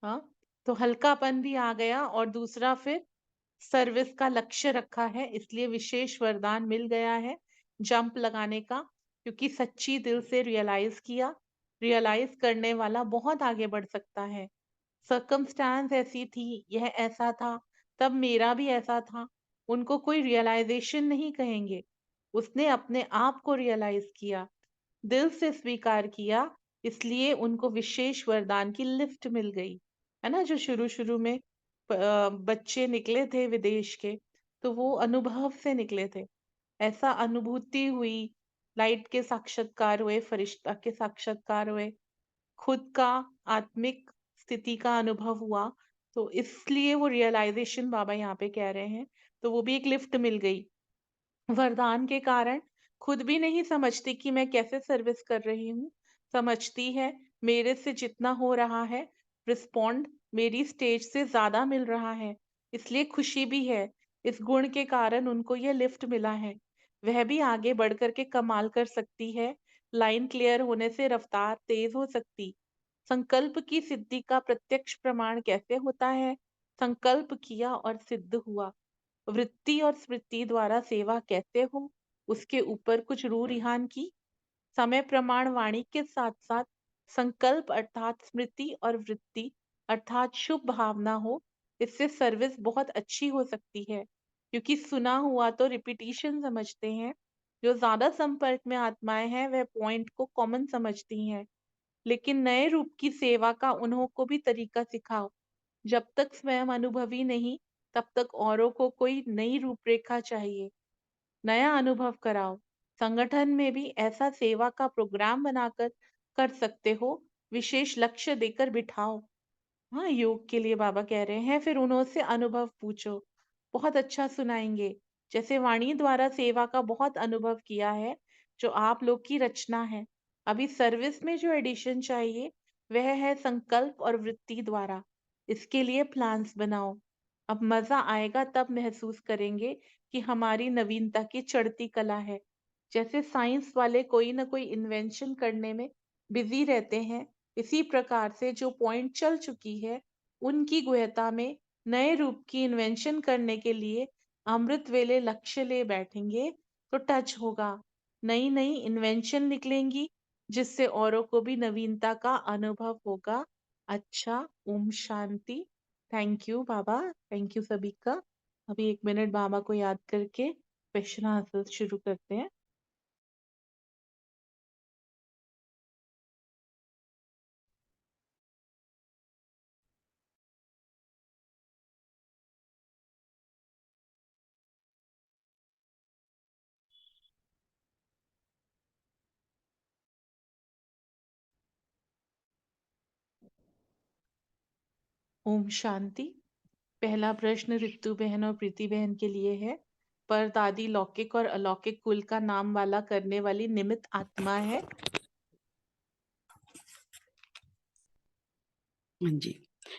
Speaker 4: हाँ, तो हल्कापन भी आ गया। और दूसरा फिर सर्विस का लक्ष्य रखा है, इसलिए विशेष वरदान मिल गया है जंप लगाने का, क्योंकि सच्ची दिल से रियलाइज किया। रियलाइज करने वाला बहुत आगे बढ़ सकता है। सर्कमस्टांस ऐसी थी, यह ऐसा था, तब मेरा भी ऐसा था। उनको कोई रियलाइजेशन नहीं कहेंगे। उसने अपने आप को रियलाइज किया, दिल से स्वीकार किया, इसलिए उनको विशेष वरदान की लिफ्ट मिल गई। है ना, जो शुरू शुरू में बच्चे निकले थे विदेश के, तो वो अनुभव से निकले थे। ऐसा अनुभूति हुई, लाइट के साक्षात्कार हुए, फरिश्ता के साक्षात्कार हुए, खुद का आत्मिक स्थिति का अनुभव हुआ। तो इसलिए वो रियलाइजेशन बाबा यहाँ पे कह रहे हैं। तो वो भी एक लिफ्ट मिल गई वरदान के कारण। खुद भी नहीं समझती कि मैं कैसे सर्विस कर रही हूँ। समझती है मेरे से जितना हो रहा है, रिस्पॉन्ड मेरी स्टेज से ज्यादा मिल रहा है, इसलिए खुशी भी है। इस गुण के कारण उनको यह लिफ्ट मिला है। वह भी आगे बढ़ कर के कमाल कर सकती है। लाइन क्लियर होने से रफ्तार तेज हो सकती। संकल्प की सिद्धि का प्रत्यक्ष प्रमाण कैसे होता है? संकल्प किया और सिद्ध हुआ। वृत्ति और स्मृति द्वारा सेवा कैसे हो, उसके ऊपर कुछ रू रिहान की। समय प्रमाण वाणी के साथ साथ संकल्प अर्थात स्मृति और वृत्ति अर्थात शुभ भावना हो, इससे सर्विस बहुत अच्छी हो सकती है। क्योंकि सुना हुआ तो रिपीटिशन समझते हैं। जो ज्यादा संपर्क में आत्माएं हैं वह पॉइंट को कॉमन समझती हैं। लेकिन नए रूप की सेवा का उन्हों को भी तरीका सिखाओ। जब तक स्वयं अनुभवी नहीं, तब तक औरों को कोई नई रूपरेखा चाहिए, नया अनुभव कराओ। संगठन में भी ऐसा सेवा का प्रोग्राम बनाकर कर सकते हो, विशेष लक्ष्य देकर बिठाओ। हाँ, योग के लिए बाबा कह रहे हैं। फिर उन्होंने अनुभव पूछो, बहुत अच्छा सुनाएंगे। जैसे वाणी द्वारा सेवा का बहुत अनुभव किया है, जो आप लोग की रचना है। अभी सर्विस में जो एडिशन चाहिए वह है संकल्प और वृत्ति द्वारा। इसके लिए प्लान्स बनाओ। अब मजा आएगा तब महसूस करेंगे कि हमारी नवीनता की चढ़ती कला है। जैसे साइंस वाले कोई ना कोई इन्वेंशन करने में बिजी रहते हैं, इसी प्रकार से जो पॉइंट चल चुकी है उनकी गुह्यता में नए रूप की इन्वेंशन करने के लिए अमृत वेले लक्ष्य ले बैठेंगे तो टच होगा, नई नई इन्वेंशन निकलेंगी जिससे औरों को भी नवीनता का अनुभव होगा। अच्छा, ओम शांति। थैंक यू बाबा, थैंक यू सभी का। अभी 1 मिनट बाबा को याद करके क्वेश्चन आंसर शुरू करते हैं। ओम शांति। पहला प्रश्न रितु बहन और प्रीति बहन के लिए है। पर दादी लौकिक और अलौकिक कुल का नाम वाला करने वाली निमित्त आत्मा है।
Speaker 5: हाँ जी,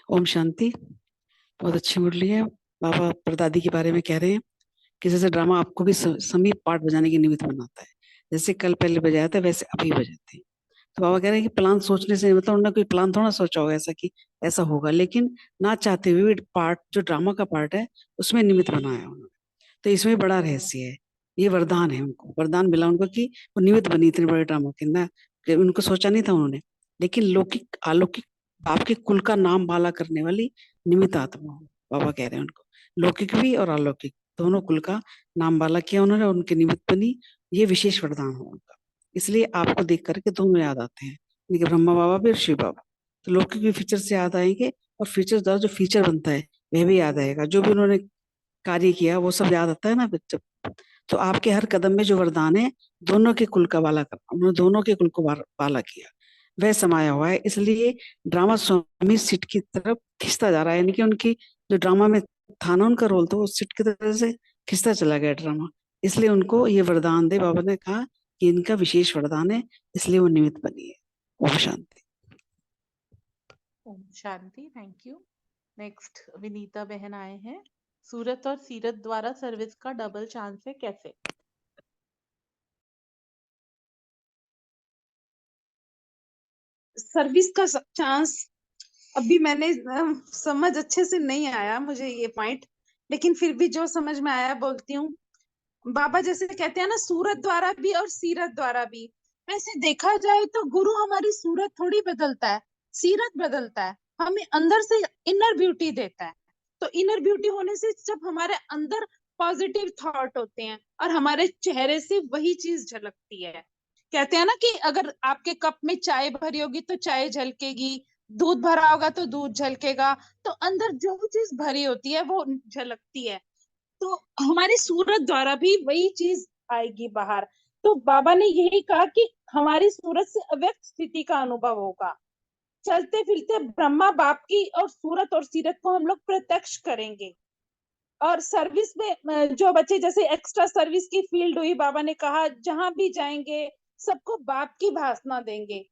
Speaker 5: ओम शांति। बहुत अच्छी मुरली है। बाबा परदादी के बारे में कह रहे हैं कि जैसे ड्रामा आपको भी समीप पाठ बजाने की निमित्त बनाता है, जैसे कल पहले बजाया था वैसे अभी बजाते हैं। तो बाबा कह रहे हैं कि प्लान सोचने से, मतलब उन्होंने कोई प्लान थोड़ा सोचा होगा ऐसा कि ऐसा होगा, लेकिन ना चाहते हुए भी पार्ट, जो ड्रामा का पार्ट है उसमें निमित्त बनाया उन्होंने। तो इसमें बड़ा रहस्य है, ये वरदान है, उनको वरदान मिला उनको कि वो निमित्त बनी इतने बड़े ड्रामा के ना, कि उनको सोचा नहीं था उन्होंने, लेकिन लौकिक अलौकिक आपके कुल का नाम बाला करने वाली निमित्त आत्मा हो। बाबा कह रहे हैं उनको लौकिक भी और अलौकिक दोनों कुल का नाम बाला किया उन्होंने, उनके निमित्त बनी, ये विशेष वरदान हो उनका। इसलिए आपको देख करके दोनों याद आते हैं, यानी कि ब्रह्मा बाबा भी और शिव बाबा। तो लौकिक भी फीचर से याद आएंगे और फीचर द्वारा जो फीचर बनता है वह भी याद आएगा, जो भी उन्होंने कार्य किया वो सब याद आता है ना जब। तो आपके हर कदम में जो वरदान है, दोनों के कुल का वाला करना, उन्होंने दोनों के कुल को वाला किया, वह समाया हुआ है। इसलिए ड्रामा स्वामी सिट की तरफ खिंचता जा रहा है, यानी कि उनकी जो ड्रामा में था ना उनका रोल, तो वो सिट की तरह से खिंचता चला गया ड्रामा। इसलिए उनको ये वरदान दे, बाबा ने कहा कि इनका विशेष वरदान है, इसलिए वो निमित्त बनी है। ओम शांति।
Speaker 4: ओम शांति, थैंक यू। नेक्स्ट विनीता बहन आए हैं। सूरत और सीरत द्वारा सर्विस का डबल चांस है, कैसे?
Speaker 6: सर्विस का चांस अभी मैंने समझ अच्छे से नहीं आया मुझे ये पॉइंट, लेकिन फिर भी जो समझ में आया बोलती हूँ। बाबा जैसे कहते हैं ना, सूरत द्वारा भी और सीरत द्वारा भी, वैसे देखा जाए तो गुरु हमारी सूरत थोड़ी बदलता है, सीरत बदलता है, हमें अंदर से इनर ब्यूटी देता है। तो इनर ब्यूटी होने से जब हमारे अंदर पॉजिटिव थॉट होते हैं और हमारे चेहरे से वही चीज झलकती है। कहते हैं ना कि अगर आपके कप में चाय भरी होगी तो चाय झलकेगी, दूध भरा होगा तो दूध झलकेगा। तो अंदर जो चीज भरी होती है वो झलकती है। तो हमारी सूरत द्वारा भी वही चीज आएगी बाहर। तो बाबा ने यही कहा कि हमारी सूरत से अव्यक्त स्थिति का अनुभव होगा। चलते फिरते ब्रह्मा बाप की और सूरत और सीरत को हम लोग प्रत्यक्ष करेंगे। और सर्विस में जो बच्चे जैसे एक्स्ट्रा सर्विस की फील्ड हुई, बाबा ने कहा जहां भी जाएंगे सबको बाप की भाषणा देंगे,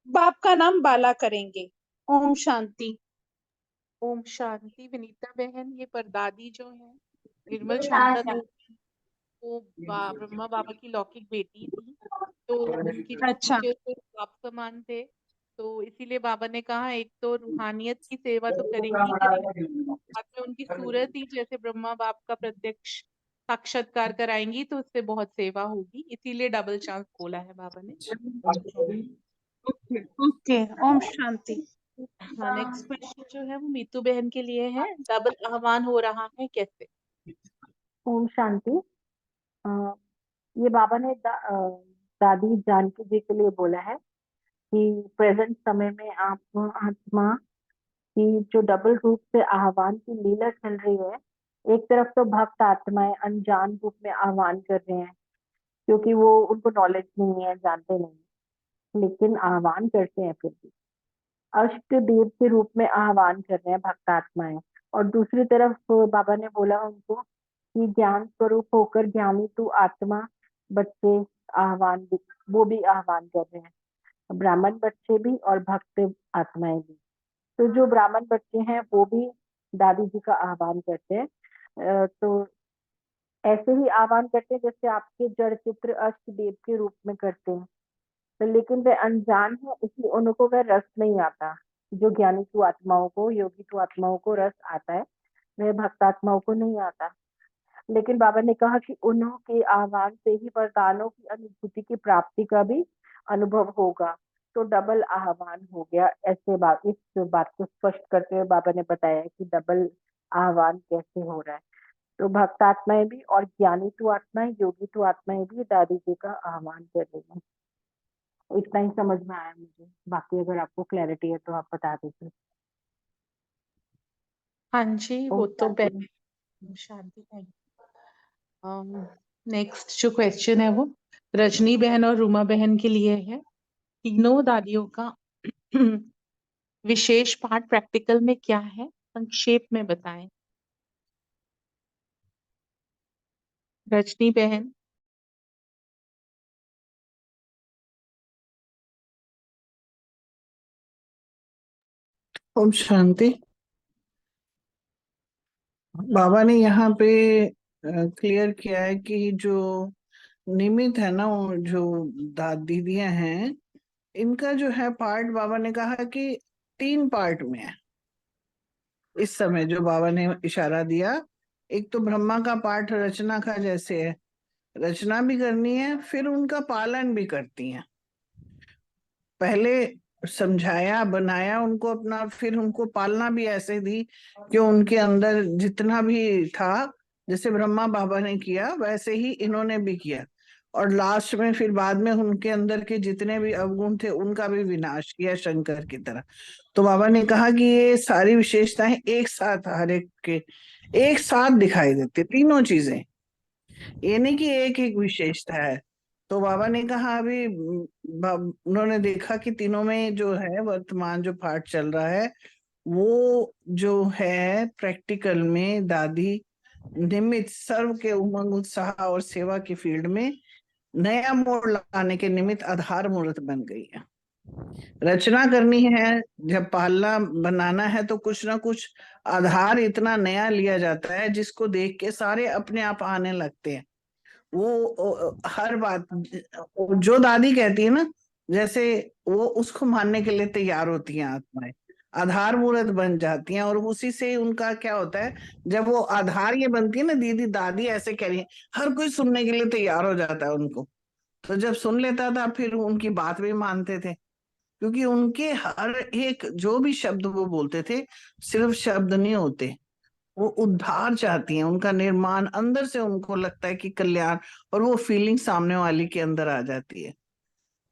Speaker 6: बाप का नाम बाला करेंगे। ओम शांति।
Speaker 4: ओम शांति। विनीता बहन, ये परदादी जो है निर्मल शांता देवी, वो ब्रह्मा बाबा की लौकिक बेटी थी। तो उनके जो
Speaker 6: अच्छा,
Speaker 4: फीचर्स थे बाप समान थे। तो इसीलिए बाबा ने कहा एक तो रूहानियत की सेवा तो करेंगी करेंगी, साथ में उनकी सूरत ही जैसे ब्रह्मा बाप का प्रत्यक्ष साक्षात्कार कराएंगी तो उससे बहुत सेवा होगी, इसीलिए डबल चांस बोला है बाबा ने। ओम शांति।
Speaker 6: Okay okay, Om Shanti.
Speaker 4: हाँ, नेक्स्ट क्वेश्चन जो है वो मीतू बहन के लिए है। डबल आह्वान हो रहा है, कैसे?
Speaker 7: ओम शांति। अ, ये बाबा ने दादी जानकी जी के लिए बोला है कि प्रेजेंट समय में आप आत्मा की जो डबल रूप से आह्वान की लीला चल रही है, एक तरफ तो भक्त आत्माएं अनजान रूप में आह्वान कर रहे हैं, क्योंकि वो उनको नॉलेज नहीं है, जानते नहीं, लेकिन आह्वान करते हैं फिर भी। अष्ट देव के रूप में आह्वान कर रहे हैं भक्त आत्माएं। और दूसरी तरफ बाबा ने बोला उनको कि ज्ञान स्वरूप होकर ज्ञानी तू आत्मा बच्चे वो भी आह्वान कर रहे हैं, ब्राह्मण बच्चे भी और भक्त आत्माएं भी। तो जो ब्राह्मण बच्चे हैं वो भी दादी जी का आह्वान करते हैं। तो ऐसे ही आह्वान करते हैं जैसे आपके जड़ चित्र अष्ट देव के रूप में करते हैं। तो लेकिन वे अनजान है, इसलिए उनको वह रस नहीं आता जो ज्ञानी तु आत्माओं को, योगी तु आत्माओं को रस आता है, वह भक्त आत्माओं को नहीं आता। लेकिन बाबा ने कहा कि उन्हों के आह्वान से ही वरदानों की अनुभूति की प्राप्ति का भी अनुभव होगा। तो डबल आह्वान हो गया। ऐसे बात, इस बात को स्पष्ट करते हुए बाबा ने बताया कि डबल आह्वान कैसे हो रहा है। तो भक्त आत्माएं भी और ज्ञानी तो आत्माएं, योगी तो आत्माएं भी दादी जी का आह्वान कर रही हैं। इतना ही समझ में आया मुझे, बाकी अगर आपको क्लैरिटी है तो आप बता दीजिए।
Speaker 4: हाँ जी,
Speaker 7: ओम
Speaker 4: वो तो
Speaker 7: शांति।
Speaker 4: शांति थैंक यू। नेक्स्ट जो क्वेश्चन है वो रजनी बहन और रूमा बहन के लिए है। तीनों दादियों का विशेष पाठ प्रैक्टिकल में क्या है, संक्षेप में बताएं। रजनी बहन।
Speaker 8: ओम शांति। बाबा ने यहाँ पे क्लियर किया है कि जो निमित्त है ना, वो जो दीदियां हैं, इनका जो है पार्ट, बाबा ने कहा कि 3 पार्ट में है इस समय। जो बाबा ने इशारा दिया, एक तो ब्रह्मा का पाठ रचना का जैसे है, रचना भी करनी है, फिर उनका पालन भी करती हैं। पहले समझाया, बनाया उनको अपना, फिर उनको पालना भी ऐसे दी कि उनके अंदर जितना भी था, जैसे ब्रह्मा बाबा ने किया वैसे ही इन्होंने भी किया। और लास्ट में फिर बाद में उनके अंदर के जितने भी अवगुण थे उनका भी विनाश किया शंकर की तरह। तो बाबा ने कहा कि ये सारी विशेषताएं एक साथ, हर एक के एक साथ दिखाई देती, तीनों चीजें, ये नहीं कि एक एक विशेषता है। तो बाबा ने कहा अभी उन्होंने देखा कि तीनों में जो है वर्तमान जो पाठ चल रहा है, वो जो है प्रैक्टिकल में दादी निमित्त सर्व के उमंग उत्साह और सेवा की फील्ड में नया मोड़ लाने के निमित्त आधार मूर्त बन गई है। रचना करनी है, जब पालना बनाना है तो कुछ ना कुछ आधार इतना नया लिया जाता है जिसको देख के सारे अपने आप आने लगते हैं। वो हर बात जो दादी कहती है ना, जैसे वो उसको मानने के लिए तैयार होती हैं आत्माएं, आधार मूर्त बन जाती हैं। और उसी से उनका क्या होता है, जब वो आधार ये बनती है ना, दीदी दादी ऐसे कह रही है, हर कोई सुनने के लिए तैयार हो जाता है उनको। तो जब सुन लेता था फिर उनकी बात भी मानते थे, क्योंकि उनके हर एक जो भी शब्द वो बोलते थे सिर्फ शब्द नहीं होते, वो उद्धार चाहती हैं, उनका निर्माण अंदर से उनको लगता है कि कल्याण, और वो फीलिंग सामने वाली के अंदर आ जाती है।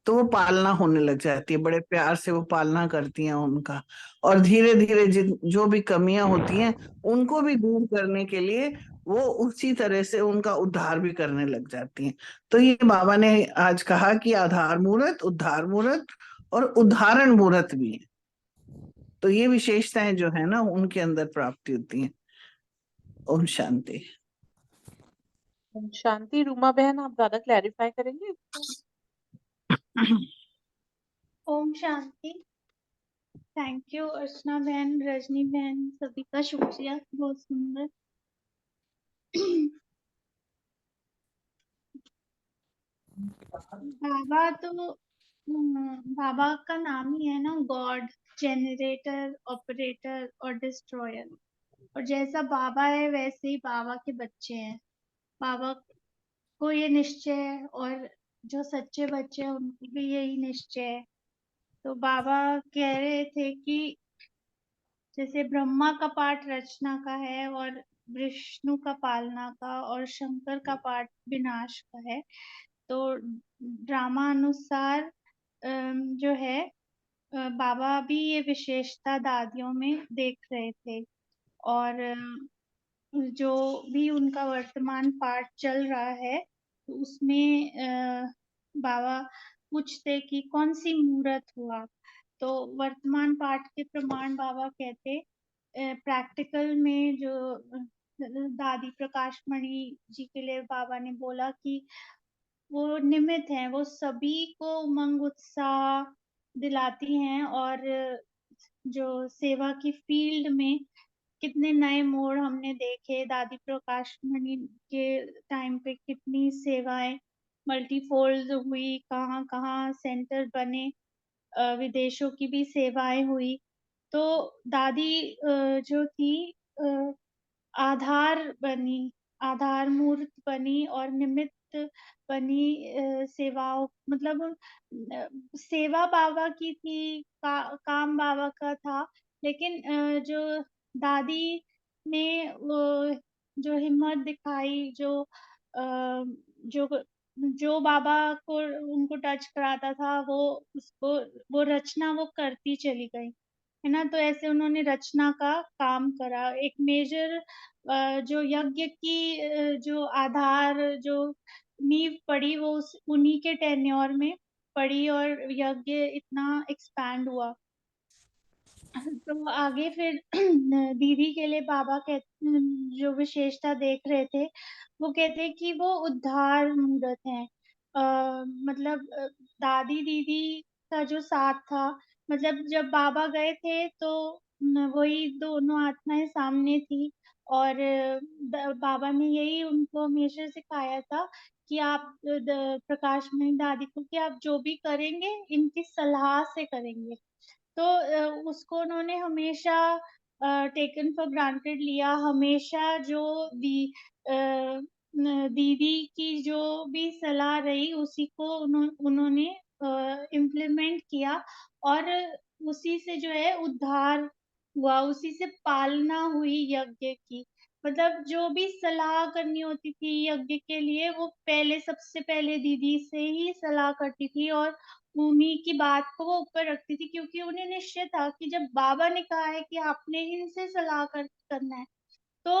Speaker 8: तो वो पालना होने लग जाती है, बड़े प्यार से वो पालना करती हैं उनका। और धीरे धीरे जो भी कमियां होती हैं उनको भी दूर करने के लिए वो उसी तरह से उनका उद्धार भी करने लग जाती हैं। तो ये बाबा ने आज कहा कि आधार मूर्त, उद्धार मूर्त और उदाहरण मूर्त भी है। तो ये विशेषताएं जो है ना उनके अंदर प्राप्ति होती है। ओम शांति।
Speaker 4: शांति। रूमा बहन, आप ज्यादा क्लैरिफाई करेंगे इसको?
Speaker 2: ओम शांति। थैंक यू अर्चना बहन, रजनी बहन, सभी का शुक्रिया, बहुत सुंदर। बाबा तो बाबा का नाम ही है ना, गॉड, जनरेटर, ऑपरेटर और डिस्ट्रॉयर। और जैसा बाबा है वैसे ही बाबा के बच्चे हैं। बाबा को ये निश्चय है और जो सच्चे बच्चे हैं उनको भी यही निश्चय है। तो बाबा कह रहे थे कि जैसे ब्रह्मा का पाठ रचना का है और विष्णु का पालना का और शंकर का पाठ विनाश का है। तो ड्रामा अनुसार जो है बाबा भी ये विशेषता दादियों में देख रहे थे। और जो भी उनका वर्तमान पाठ चल रहा है तो उसमें बाबा पूछते कि कौन सी मूर्त हुआ। तो वर्तमान पाठ के प्रमाण बाबा कहते प्रैक्टिकल में जो दादी प्रकाश मणि जी के लिए बाबा ने बोला कि वो निमित्त हैं, वो सभी को उमंग उत्साह दिलाती हैं। और जो सेवा की फील्ड में कितने नए मोड़ हमने देखे, दादी प्रकाश मणि के टाइम पे कितनी सेवाएं मल्टीफोल्ड हुई, कहाँ कहाँ सेंटर बने, विदेशों की भी सेवाएं हुई। तो दादी जो थी आधार बनी आधार मूर्त बनी और निमित्त बनी। सेवाओं मतलब सेवा बाबा की थी, काम बाबा का था, लेकिन जो दादी ने वो जो हिम्मत दिखाई, जो जो बाबा को उनको टच कराता था, वो रचना वो करती चली गई, है ना। तो ऐसे उन्होंने रचना का काम करा। एक मेजर जो यज्ञ की जो आधार, जो नींव पड़ी, वो उन्हीं के टेन्योर में पड़ी और यज्ञ इतना एक्सपैंड हुआ। तो आगे फिर दीदी के लिए बाबा जो विशेषता देख रहे थे, वो कहते कि वो उद्धार मूर्त है। मतलब दादी दीदी का जो साथ था, मतलब जब बाबा गए थे तो वही दोनों आत्माएं सामने थी, और बाबा ने यही उनको हमेशा सिखाया था कि आप प्रकाश में दादी को, कि आप जो भी करेंगे इनकी सलाह से करेंगे। तो उसको उन्होंने हमेशा टेकन फॉर ग्रांटेड लिया। हमेशा जो दीदी की जो भी सलाह रही, उसी को उन्होंने इम्प्लीमेंट किया, और उसी से जो है उद्धार हुआ, उसी से पालना हुई यज्ञ की। मतलब जो भी सलाह करनी होती थी यज्ञ के लिए, वो सबसे पहले दीदी से ही सलाह करती थी, और उन्हीं की बात को वो ऊपर रखती थी, क्योंकि उन्हें निश्चय था कि जब बाबा ने कहा है कि आपने इनसे सलाह करना है, तो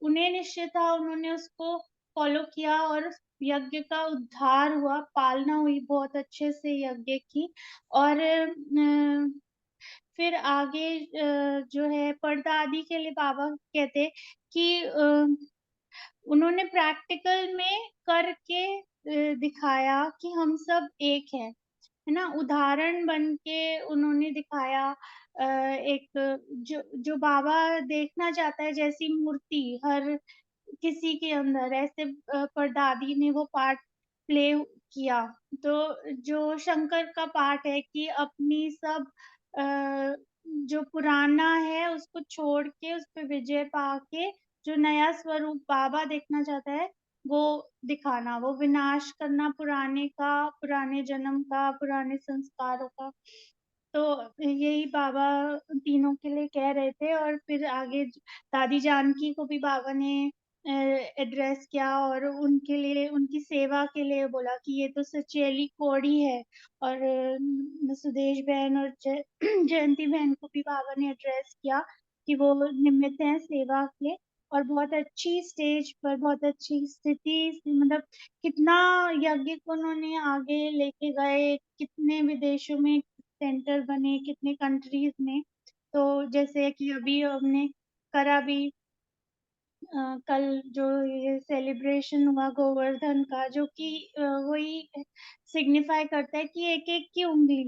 Speaker 2: उन्हें निश्चय था, उन्होंने उसको फॉलो किया, और यज्ञ का उद्धार हुआ, पालना हुई बहुत अच्छे से यज्ञ की। और फिर आगे जो है परदादी के लिए बाबा कहते कि उन्होंने प्रैक्टिकल में करके दिखाया कि हम सब एक हैं, है ना। उदाहरण बन के उन्होंने दिखाया। एक जो बाबा देखना चाहता है जैसी मूर्ति हर किसी के अंदर, ऐसे परदादी ने वो पार्ट प्ले किया। तो जो शंकर का पार्ट है कि अपनी सब अ, जो पुराना है उसको छोड़ के उस पे विजय पाके जो नया स्वरूप बाबा देखना चाहता है, वो दिखाना, वो विनाश करना पुराने का, पुराने जन्म का, पुराने संस्कारों का। तो यही बाबा तीनों के लिए कह रहे थे। और फिर आगे दादी जानकी को भी बाबा ने एड्रेस किया, और उनके लिए, उनकी सेवा के लिए बोला कि ये तो सचेली कोड़ी है। और सुदेश बहन और जयंती बहन को भी बाबा ने एड्रेस किया कि वो निमित्त हैं सेवा के, और बहुत अच्छी स्टेज पर, बहुत अच्छी स्थिति से, मतलब कितना यज्ञ को उन्होंने आगे लेके गए, कितने विदेशों में सेंटर बने, कितने कंट्रीज में। तो जैसे कि अभी हमने करा भी कल जो ये सेलिब्रेशन हुआ गोवर्धन का, जो कि वही सिग्निफाई करता है कि एक एक की उंगली,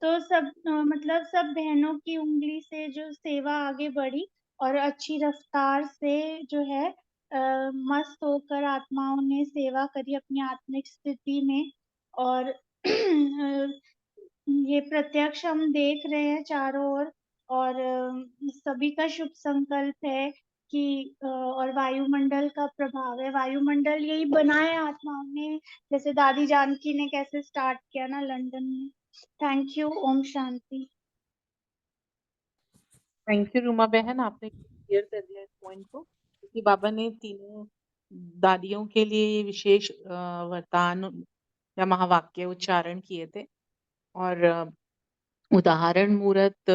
Speaker 2: तो सब मतलब सब बहनों की उंगली से जो सेवा आगे बढ़ी, और अच्छी रफ्तार से जो है मस्त होकर आत्माओं ने सेवा करी अपनी आत्मिक स्थिति में। और ये प्रत्यक्ष हम देख रहे हैं चारों ओर, और सभी का शुभ संकल्प है कि और वायुमंडल का प्रभाव है, वायुमंडल यही बना है आत्माओं ने, जैसे दादी जानकी ने कैसे स्टार्ट किया ना लंदन में। Thank you. ओम शांति।
Speaker 4: थैंक यू रूमा बहन, आपने क्लियर कर दिया इस पॉइंट को, क्योंकि बाबा ने तीनों दादियों के लिए ये विशेष वरदान या महावाक्य उच्चारण किए थे। और उदाहरण मूर्त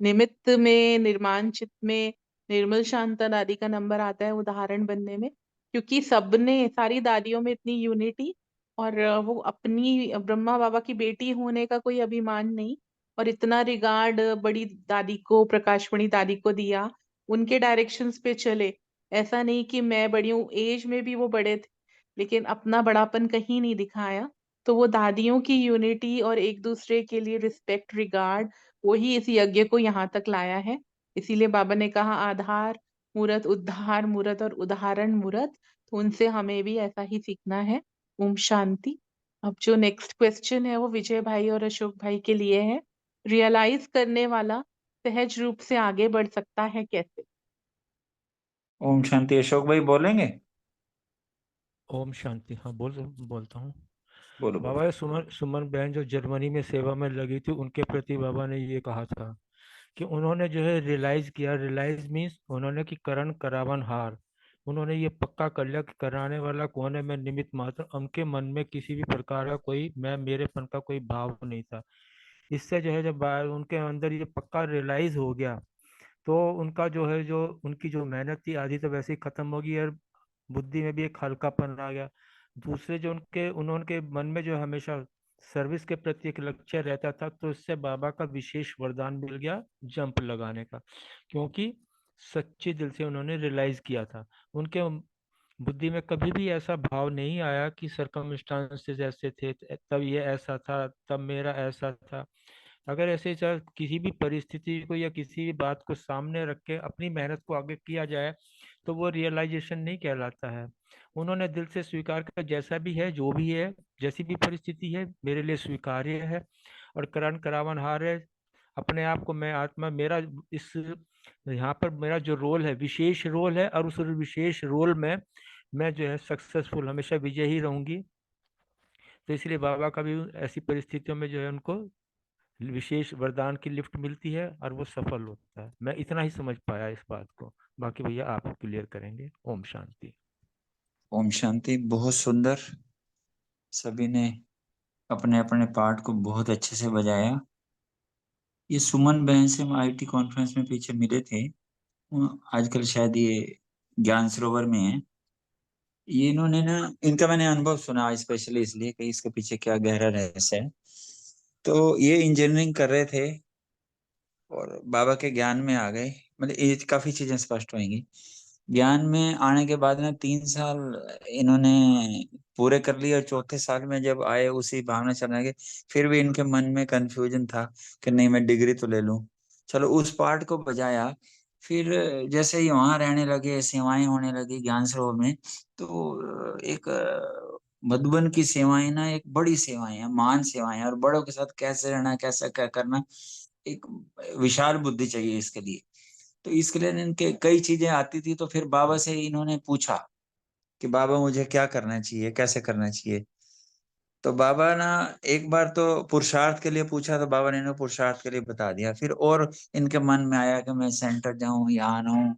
Speaker 4: निमित्त में, निर्माण चित्त में निर्मल शांता दादी का नंबर आता है उदाहरण बनने में, क्योंकि सबने, सारी दादियों में इतनी यूनिटी, और वो अपनी ब्रह्मा बाबा की बेटी होने का कोई अभिमान नहीं, और इतना रिगार्ड बड़ी दादी को, प्रकाशमणि दादी को दिया, उनके डायरेक्शंस पे चले। ऐसा नहीं कि मैं बड़ी हूँ, एज में भी वो बड़े थे, लेकिन अपना बड़ापन कहीं नहीं दिखाया। तो वो दादियों की यूनिटी और एक दूसरे के लिए रिस्पेक्ट, रिगार्ड, वही इस यज्ञ को यहाँ तक लाया है। इसीलिए बाबा ने कहा आधार मूर्त, उद्धार मूर्त और उदाहरण मूर्त, तो उनसे हमें भी ऐसा ही सीखना है। ओम शांति। अब जो नेक्स्ट क्वेश्चन है वो विजय भाई और अशोक भाई के लिए है। रियलाइज करने वाला सहज रूप से आगे बढ़ सकता है कैसे?
Speaker 1: ओम शांति। अशोक भाई बोलेंगे?
Speaker 9: ओम शांति। हाँ बोलता हूँ।
Speaker 1: बोलो बोलो।
Speaker 9: बाबा, ये सुमन सुमन बहन जो जर्मनी में सेवा में लगी थी, उनके प्रति बाबा ने ये कहा था कि उन्होंने जो है रियलाइज किया। रियलाइज मीन्स उन्होंने कि करण करावन हार। उन्होंने ये पक्का कर लिया कि कराने वाला कौन है, मैं निमित्त मात्र। उनके मन में किसी भी प्रकार का कोई मैं मेरेपन का कोई भाव नहीं था। इससे जो है जब उनके अंदर ये पक्का रियलाइज हो गया, तो उनका जो है जो उनकी जो मेहनत थी आधी तो वैसे ही खत्म होगी, और बुद्धि में भी एक हल्कापन आ गया। दूसरे जो उनके मन में जो हमेशा सर्विस के प्रति एक लक्ष्य रहता था, तो इससे बाबा का विशेष वरदान मिल गया जंप लगाने का, क्योंकि सच्चे दिल से उन्होंने रियलाइज किया था। उनके बुद्धि में कभी भी ऐसा भाव नहीं आया कि सरकमस्टांसेस ऐसे थे तब ये ऐसा था, तब मेरा ऐसा था। अगर ऐसे किसी भी परिस्थिति को या किसी भी बात को सामने रख के अपनी मेहनत को आगे किया जाए, तो वो रियलाइजेशन नहीं कहलाता है। उन्होंने दिल से स्वीकार किया, जैसा भी है, जो भी है, जैसी भी परिस्थिति है, मेरे लिए स्वीकार्य है और करण करावन हार है। अपने आप को मैं आत्मा, मेरा इस यहाँ पर मेरा जो रोल है विशेष रोल है, और उस विशेष रोल में मैं जो है सक्सेसफुल, हमेशा विजय ही रहूंगी। तो इसलिए बाबा का भी ऐसी परिस्थितियों में जो है उनको विशेष वरदान की लिफ्ट मिलती है और वो सफल होता है। मैं इतना ही समझ पाया इस बात को। बाकी भैया आप क्लियर करेंगे। ओम शांति।
Speaker 1: ओम शांति। बहुत सुंदर। सभी ने अपने अपने पार्ट को बहुत अच्छे से बजाया। ये सुमन बहन से हम आईटी कॉन्फ्रेंस में पीछे मिले थे। आजकल शायद ये ज्ञान सरोवर में है। ये इन्होंने ना, इनका मैंने अनुभव सुना स्पेशली इसलिए कि इसके पीछे क्या गहरा रहस्य है। तो ये इंजीनियरिंग कर रहे थे और बाबा के ज्ञान में आ गए। मतलब ये काफी चीजें स्पष्ट होंगी। ज्ञान में आने के बाद ना 3 साल इन्होंने पूरे कर लिए, और चौथे साल में जब आए उसी भावना चलने लगे। फिर भी इनके मन में कंफ्यूजन था कि नहीं मैं डिग्री तो ले लूं। चलो उस पार्ट को बजाया। फिर जैसे ही वहां रहने लगे, सेवाएं होने लगी ज्ञान सरोवर में। तो एक मधुबन की सेवाएं ना एक बड़ी सेवाएं हैं, महान सेवाएं हैं, और बड़ों के साथ कैसे रहना, कैसा क्या करना, एक विशाल बुद्धि चाहिए इसके लिए। तो इसके लिए इनके कई चीजें आती थी। तो फिर बाबा से इन्होंने पूछा कि बाबा मुझे क्या करना चाहिए, कैसे करना चाहिए। तो बाबा ना एक बार तो पुरुषार्थ के लिए पूछा, तो बाबा ने इन्हें पुरुषार्थ के लिए बता दिया। फिर और इनके मन में आया कि मैं सेंटर जाऊं, यहाँ हूँ।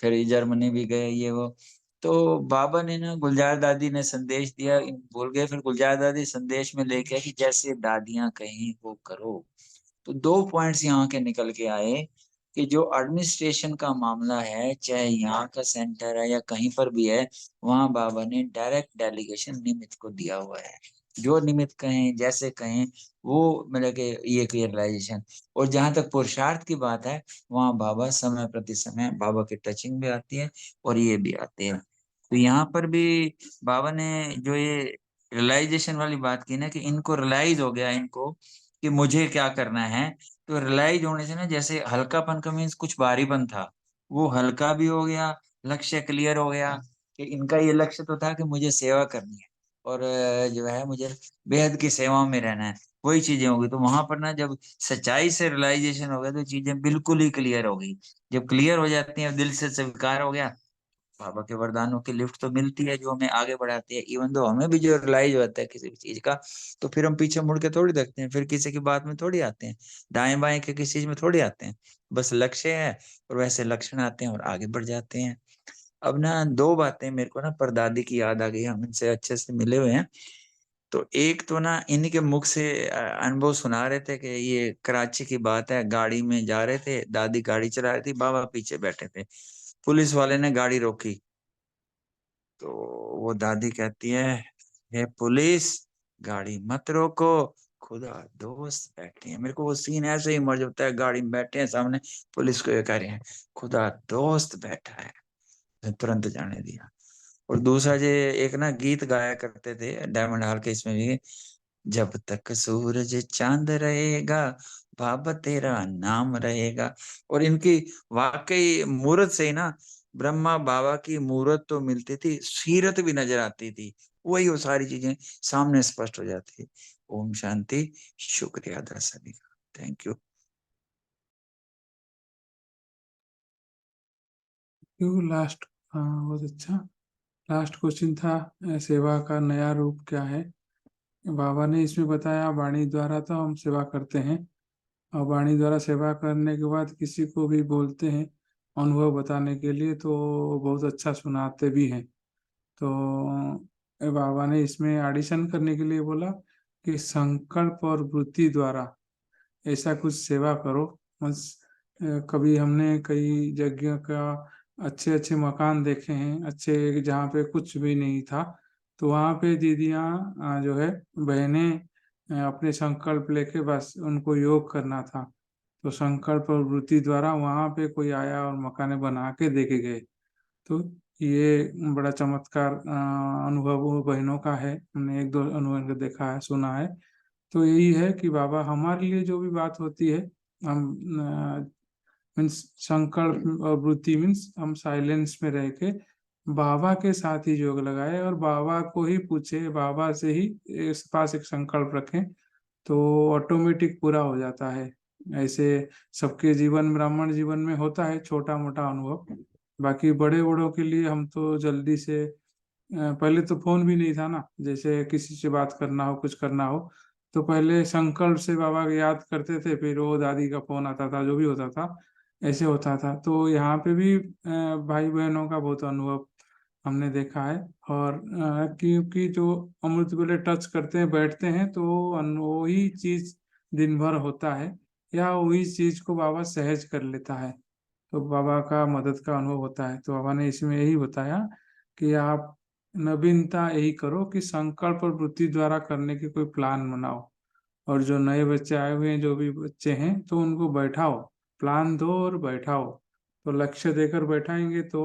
Speaker 1: फिर जर्मनी भी गए, ये वो। तो बाबा ने ना, गुलजार दादी ने संदेश दिया, भूल गए। फिर गुलजार दादी संदेश में लेके आई कि जैसे दादियां कहीं वो करो। तो 2 पॉइंट्स यहाँ के निकल के आए कि जो एडमिनिस्ट्रेशन का मामला है, चाहे यहाँ का सेंटर है या कहीं पर भी है, वहां बाबा ने डायरेक्ट डेलीगेशन निमित्त को दिया हुआ है। जो निमित्त कहें, जैसे कहें, वो मतलब कि ये रियलाइजेशन। और जहां तक पुरुषार्थ की बात है, वहां बाबा समय प्रति समय बाबा की टचिंग भी आती है और ये भी आते हैं। तो यहाँ पर भी बाबा ने जो ये रियलाइजेशन वाली बात की ना, कि इनको रियलाइज हो गया इनको कि मुझे क्या करना है। तो रियलाइज होने से ना, जैसे हल्कापन का मीन्स कुछ भारीपन था, वो हल्का भी हो गया। लक्ष्य क्लियर हो गया कि इनका ये लक्ष्य तो था कि मुझे सेवा करनी है, और जो है मुझे बेहद की सेवा में रहना है। वही चीजें होगी। तो वहां पर ना जब सच्चाई से रियलाइजेशन हो गया, तो चीजें बिल्कुल ही क्लियर हो गई। जब क्लियर हो जाती हैं, दिल से स्वीकार हो गया, बाबा के वरदानों की लिफ्ट तो मिलती है जो हमें आगे बढ़ाती है। इवन दो हमें भी जो रियलाइज होता है किसी भी चीज का, तो फिर हम पीछे मुड़ के थोड़ी देखते हैं, फिर किसी की बात में थोड़ी आते हैं, दाएं बाएं के किसी चीज में थोड़ी आते हैं। बस लक्ष्य है और वैसे लक्षण आते हैं और आगे बढ़ जाते हैं। अब ना 2 बातें मेरे को ना परदादी की याद आ गई। हम इनसे अच्छे से मिले हुए हैं। तो एक तो ना इन्हीं के मुख से अनुभव सुना रहे थे कि ये कराची की बात है, गाड़ी में जा रहे थे, दादी गाड़ी चला रही थी, बाबा पीछे बैठे थे। पुलिस वाले ने गाड़ी रोकी। तो वो दादी कहती है, हे पुलिस, गाड़ी मत रोको, खुदा दोस्त बैठे हैं। मेरे को वो सीन ऐसे ही मर जाता है, गाड़ी में बैठे हैं सामने, पुलिस को ये कह रहे हैं खुदा दोस्त बैठा है, तुरंत जाने दिया। और दूसरा जो एक ना गीत गाया करते थे डायमंड हाल के, इसमें भी, जब तक सूरज चांद रहेगा, बाबा तेरा नाम रहेगा। और इनकी वाकई मूरत से ही ना, ब्रह्मा बाबा की मूरत तो मिलती थी, सीरत भी नजर आती थी। वही वो सारी चीजें सामने स्पष्ट हो जाती। ओम शांति। शुक्रिया अदा सभी का। Thank you.
Speaker 3: क्यों लास्ट हाँ, बहुत अच्छा। लास्ट क्वेश्चन था सेवा का नया रूप क्या है। बाबा ने इसमें बताया वाणी द्वारा तो हम सेवा करते हैं, और वाणी द्वारा सेवा करने के बाद किसी को भी बोलते हैं अनुभव बताने के लिए, तो बहुत अच्छा सुनाते भी हैं। तो बाबा ने इसमें एडिशन करने के लिए बोला कि संकल्प और वृत्ति द्वारा ऐसा कुछ सेवा करो। बस कभी हमने कई जगह का अच्छे अच्छे मकान देखे हैं, अच्छे जहाँ पे कुछ भी नहीं था, तो वहाँ पे दीदियाँ जो है बहनें अपने संकल्प लेके बस उनको योग करना था, तो संकल्प और वृत्ति द्वारा वहाँ पे कोई आया और मकाने बना के देके गए। तो ये बड़ा चमत्कार अनुभव वो बहनों का है, हमने एक दो अनुभव को देखा है, सुना है। तो यही है कि बाबा हमारे लिए जो भी बात होती है, हम मीन्स संकल्प और वृत्ति मीन्स हम साइलेंस में रह के बाबा के साथ ही योग लगाए और बाबा को ही पूछे, बाबा से ही इस पास एक संकल्प रखें, तो ऑटोमेटिक पूरा हो जाता है। ऐसे सबके जीवन, ब्राह्मण जीवन में होता है छोटा मोटा अनुभव, बाकी बड़े बड़ों के लिए हम तो जल्दी से पहले तो फोन भी नहीं था ना, जैसे किसी से बात करना हो, कुछ करना हो, तो पहले संकल्प से बाबा को याद करते थे, फिर वो दादी का फोन आता था, जो भी होता था ऐसे होता था। तो यहाँ पे भी भाई बहनों का बहुत अनुभव हमने देखा है। और क्योंकि जो अमृत वेले टच करते हैं, बैठते हैं, तो वही चीज दिन भर होता है, या वही चीज को बाबा सहज कर लेता है, तो बाबा का मदद का अनुभव होता है। तो बाबा ने इसमें यही बताया कि आप नवीनता यही करो कि संकल्प और वृत्ति द्वारा करने की कोई प्लान बनाओ, और जो नए बच्चे आए हुए हैं, जो भी बच्चे हैं, तो उनको बैठाओ, प्लान दो और बैठाओ, तो लक्ष्य देकर बैठाएंगे तो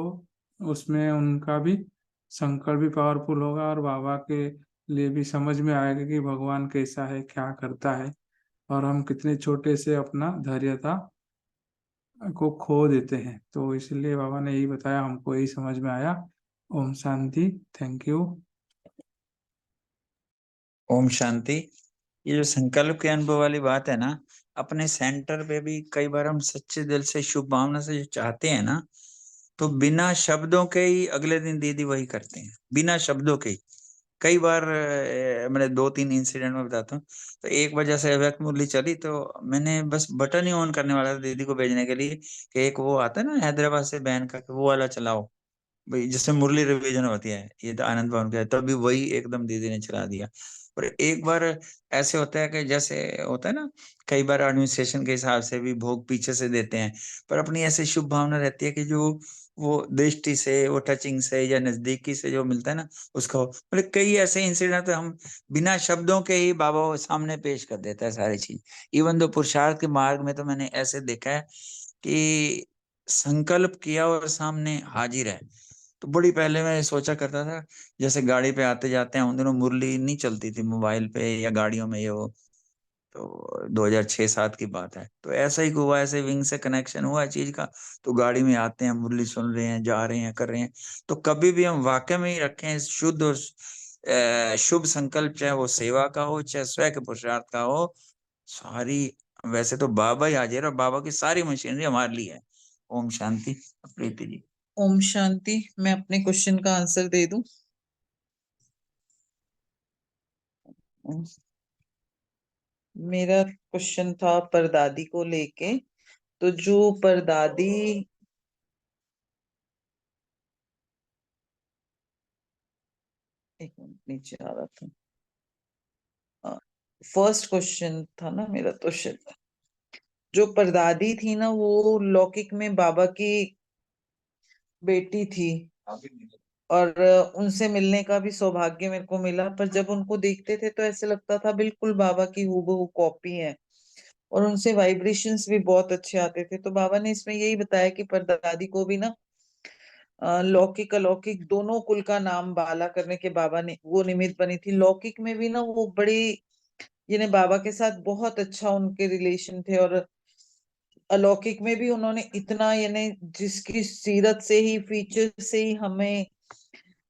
Speaker 3: उसमें उनका भी संकल्प भी पावरफुल होगा, और बाबा के लिए भी समझ में आएगा कि भगवान कैसा है, क्या करता है, और हम कितने छोटे से अपना धैर्यता को खो देते हैं। तो इसलिए बाबा ने यही बताया, हमको यही समझ में आया। ओम शांति। Thank you.
Speaker 1: ओम शांति। ये जो संकल्प के अनुभव वाली बात है ना, अपने सेंटर पे भी कई बार हम सच्चे दिल से शुभ भावना से जो चाहते हैं ना, तो बिना शब्दों के ही अगले दिन दीदी वही करते हैं, बिना शब्दों के ही। कई बार मैंने 2-3 इंसिडेंट में बताता हूँ। तो एक बार जैसे अव्यक्त मुरली चली, तो मैंने बस बटन ही ऑन करने वाला था दीदी को भेजने के लिए कि एक वो आता है ना हैदराबाद से बैन का, कि वो वाला चलाओ भाई, जिससे मुरली रिवीजन होती है, ये तो आनंद भवन का है, तभी वही एकदम दीदी ने चला दिया। और एक बार ऐसे होता है कि जैसे होता है ना, कई बार एडमिनिस्ट्रेशन के हिसाब से भी भोग पीछे से देते हैं, पर अपनी ऐसी शुभ भावना रहती है कि जो वो दृष्टि से, वो टचिंग से या नजदीकी से जो मिलता है ना, उसका मतलब कई ऐसे इंसिडेंट हम बिना शब्दों के ही बाबा वो सामने पेश कर देता है सारी चीज। इवन दो पुरुषार्थ के मार्ग में तो मैंने ऐसे देखा है कि संकल्प किया और सामने हाजिर है। तो बड़ी पहले मैं सोचा करता था, जैसे गाड़ी पे आते जाते हैं, उन दिनों मुरली नहीं चलती थी मोबाइल पे या गाड़ियों में, ये वो तो 2006-07 की बात है। तो ऐसा ही हुआ, ऐसे विंग से कनेक्शन हुआ है चीज का, तो गाड़ी में आते हैं, मुरली सुन रहे हैं, जा रहे हैं, कर रहे हैं। तो कभी भी हम वाक्य में ही रखें शुद्ध और शुभ संकल्प, चाहे वो सेवा का हो, चाहे स्वयं के पुरुषार्थ का हो, सारी वैसे तो बाबा ही हाजिर है और बाबा की सारी मशीनरी हमारे लिए है। ओम शांति। प्रीति जी।
Speaker 10: ओम शांति। मैं अपने क्वेश्चन का आंसर दे दूं। मेरा क्वेश्चन था परदादी को लेके। तो जो परदादी, एक मिनट नीचे आ रहा था, फर्स्ट क्वेश्चन था ना मेरा, तो शायद जो परदादी थी ना, वो लौकिक में बाबा की बेटी थी, और उनसे मिलने का भी सौभाग्य मेरे को मिला। पर जब उनको देखते थे तो ऐसे लगता था बिल्कुल बाबा की हूबहू कॉपी है, और उनसे वाइब्रेशंस भी बहुत अच्छे आते थे। तो बाबा ने इसमें यही बताया कि परदादी को भी ना लौकिक अलौकिक दोनों कुल का नाम बाला करने के बाबा ने वो निमित्त बनी थी। लौकिक में भी ना वो बड़ी, यानी बाबा के साथ बहुत अच्छा उनके रिलेशन थे, और अलौकिक में भी उन्होंने इतना, यानी जिसकी सीरत से ही, फीचर से ही हमें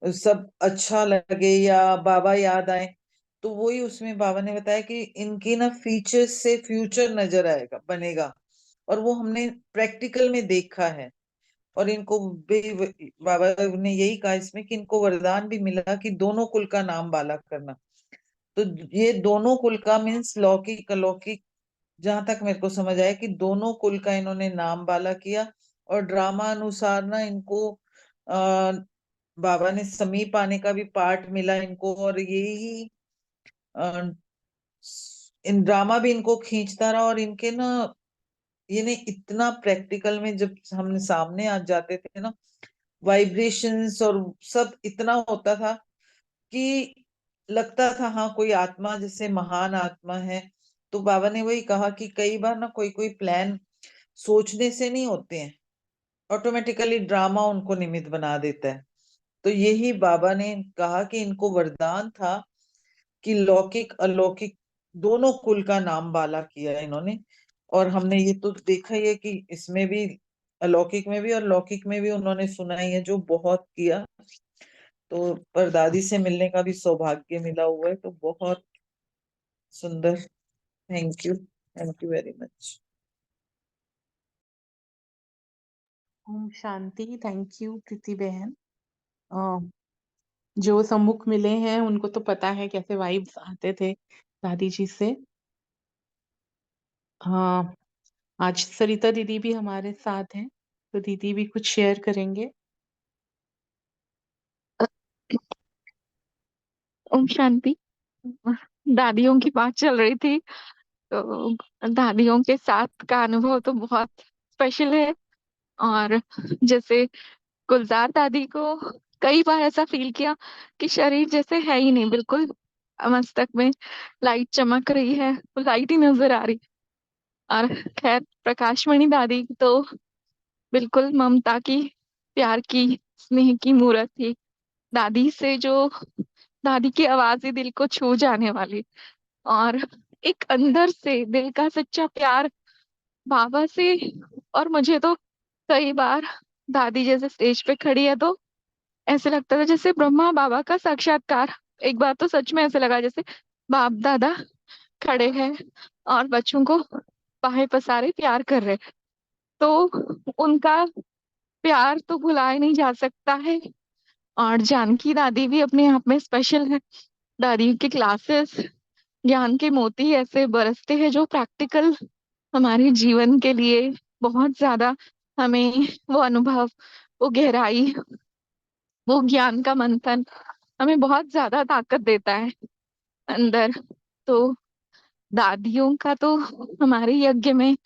Speaker 10: सब अच्छा लगे या बाबा याद आए, तो वही उसमें बाबा ने बताया कि इनकी ना फीचर्स से फ्यूचर नजर आएगा, बनेगा, और वो हमने प्रैक्टिकल में देखा है। और इनको भी बाबा ने यही कहा इसमें कि इनको वरदान भी मिला कि दोनों कुल का नाम बाला करना। तो ये दोनों कुल का मीन्स लौकिक अलौकिक, जहां तक मेरे को समझ आया कि दोनों कुल का इन्होंने नाम बाला किया। और ड्रामा अनुसार ना इनको आ, बाबा ने समीप आने का भी पार्ट मिला इनको, और यही अ, इन ड्रामा भी इनको खींचता रहा। और इनके ना ये ने इतना प्रैक्टिकल में जब हम सामने आ जाते थे ना, वाइब्रेशंस और सब इतना होता था कि लगता था हाँ कोई आत्मा जैसे महान आत्मा है। तो बाबा ने वही कहा कि कई बार ना कोई कोई प्लान सोचने से नहीं होते हैं, ऑटोमेटिकली ड्रामा उनको निमित्त बना देता है। तो यही बाबा ने कहा कि इनको वरदान था कि लौकिक अलौकिक दोनों कुल का नाम बाला किया इन्होंने। और हमने ये तो देखा ही है कि इसमें भी अलौकिक में भी और लौकिक में भी उन्होंने सुना ही है जो बहुत किया। तो परदादी से मिलने का भी सौभाग्य मिला हुआ है, तो बहुत सुंदर। Thank you very much.
Speaker 4: ओम शांति। थैंक यू प्रीति बहन। जो सम्मुख मिले हैं उनको तो पता है कैसे वाइब्स आते थे दादी जी से। हाँ, आज सरिता दीदी भी हमारे साथ हैं, तो दीदी भी कुछ शेयर करेंगे।
Speaker 11: ओम शांति। दादियों की बात चल रही थी, तो दादियों के साथ का अनुभव तो बहुत स्पेशल है। और जैसे गुलजार दादी को कई बार ऐसा फील किया कि शरीर जैसे है ही नहीं, बिल्कुल मस्तक में लाइट चमक रही है, वो लाइट ही नजर आ रही। और खैर प्रकाशमणि दादी तो बिल्कुल ममता की, प्यार की, स्नेह की मूर्त थी। दादी से जो दादी की आवाज ही दिल को छू जाने वाली। और एक अंदर से दिल का सच्चा प्यार बाबा से। और मुझे तो कई बार दादी जैसे स्टेज पे खड़ी है तो ऐसे लगता था जैसे ब्रह्मा बाबा का साक्षात्कार। एक बार तो सच में ऐसे लगा जैसे बाप दादा खड़े हैं और बच्चों को बाहें पसारे प्यार कर रहे हैं। तो उनका प्यार तो भुलाया नहीं जा सकता है। और जानकी दादी भी अपने आप में स्पेशल है। दादी की क्लासेस ज्ञान के मोती ऐसे बरसते हैं जो प्रैक्टिकल हमारे जीवन के लिए बहुत ज्यादा हमें वो अनुभव, वो गहराई, वो ज्ञान का मंथन हमें बहुत ज्यादा ताकत देता है अंदर। तो दादियों का तो हमारे यज्ञ में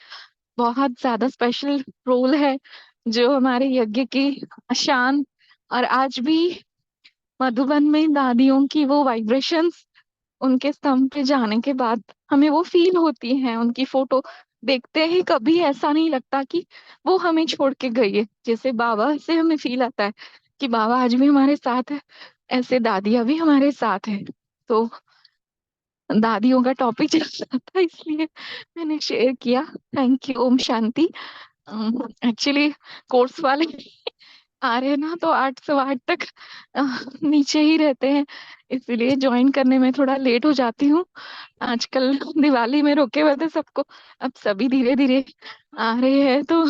Speaker 11: बहुत ज्यादा स्पेशल रोल है, जो हमारे यज्ञ की शान। और आज भी मधुबन में दादियों की वो वाइब्रेशंस उनके स्तंभ पे जाने के बाद हमें वो फील होती है। उनकी फोटो देखते ही कभी ऐसा नहीं लगता कि वो हमें छोड़ के गई है। जैसे बाबा से हमें फील आता है कि बाबा आज भी हमारे साथ है, ऐसे दादियां भी हमारे साथ है। तो दादियों का टॉपिक चल रहा था इसलिए मैंने शेयर किया। Thank you. ओम शांति। एक्चुअली कोर्स वाले आ रहे हैं ना, तो 8 सवा 8 तक अ, नीचे ही रहते हैं, इसलिए ज्वाइन करने में थोड़ा लेट हो जाती हूँ। आजकल दिवाली में रोके हुए थे सबको, अब सभी धीरे धीरे आ रहे हैं, तो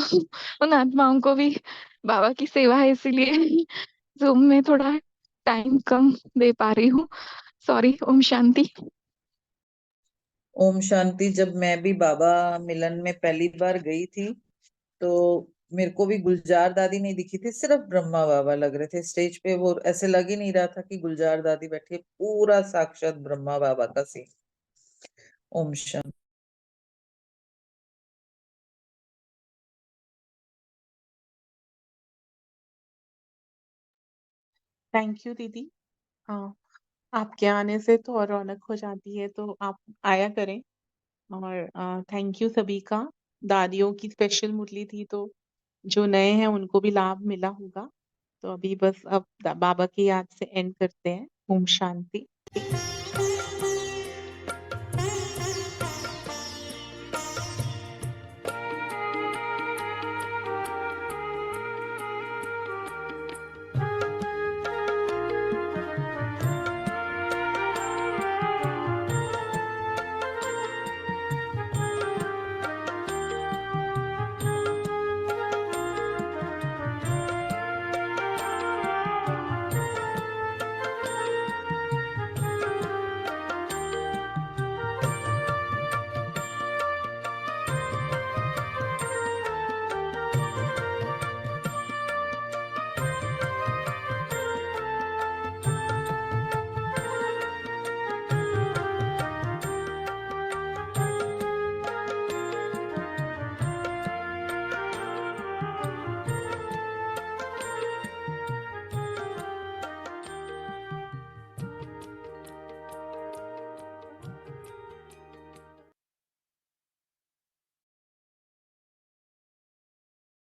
Speaker 11: उन आत्माओं को भी बाबा की सेवा है, इसीलिए जूम में थोड़ा टाइम कम दे पा रही हूँ। सॉरी। ओम शांति।
Speaker 10: ओम शांति। जब मैं भी बाबा मिलन में पहली बार गई थी तो मेरे को भी गुलजार दादी नहीं दिखी थी, सिर्फ ब्रह्मा बाबा लग रहे थे स्टेज पे। वो ऐसे लग ही नहीं रहा था कि गुलजार दादी बैठी है, पूरा साक्षात ब्रह्मा बाबा का सीन। ओम शांति।
Speaker 4: थैंक यू दीदी। हाँ, आपके आने से तो और रौनक हो जाती है, तो आप आया करें। और थैंक यू सभी का। दादियों की स्पेशल मुरली थी, तो जो नए हैं उनको भी लाभ मिला होगा। तो अभी बस अब बाबा की याद से एंड करते हैं। ओम शांति।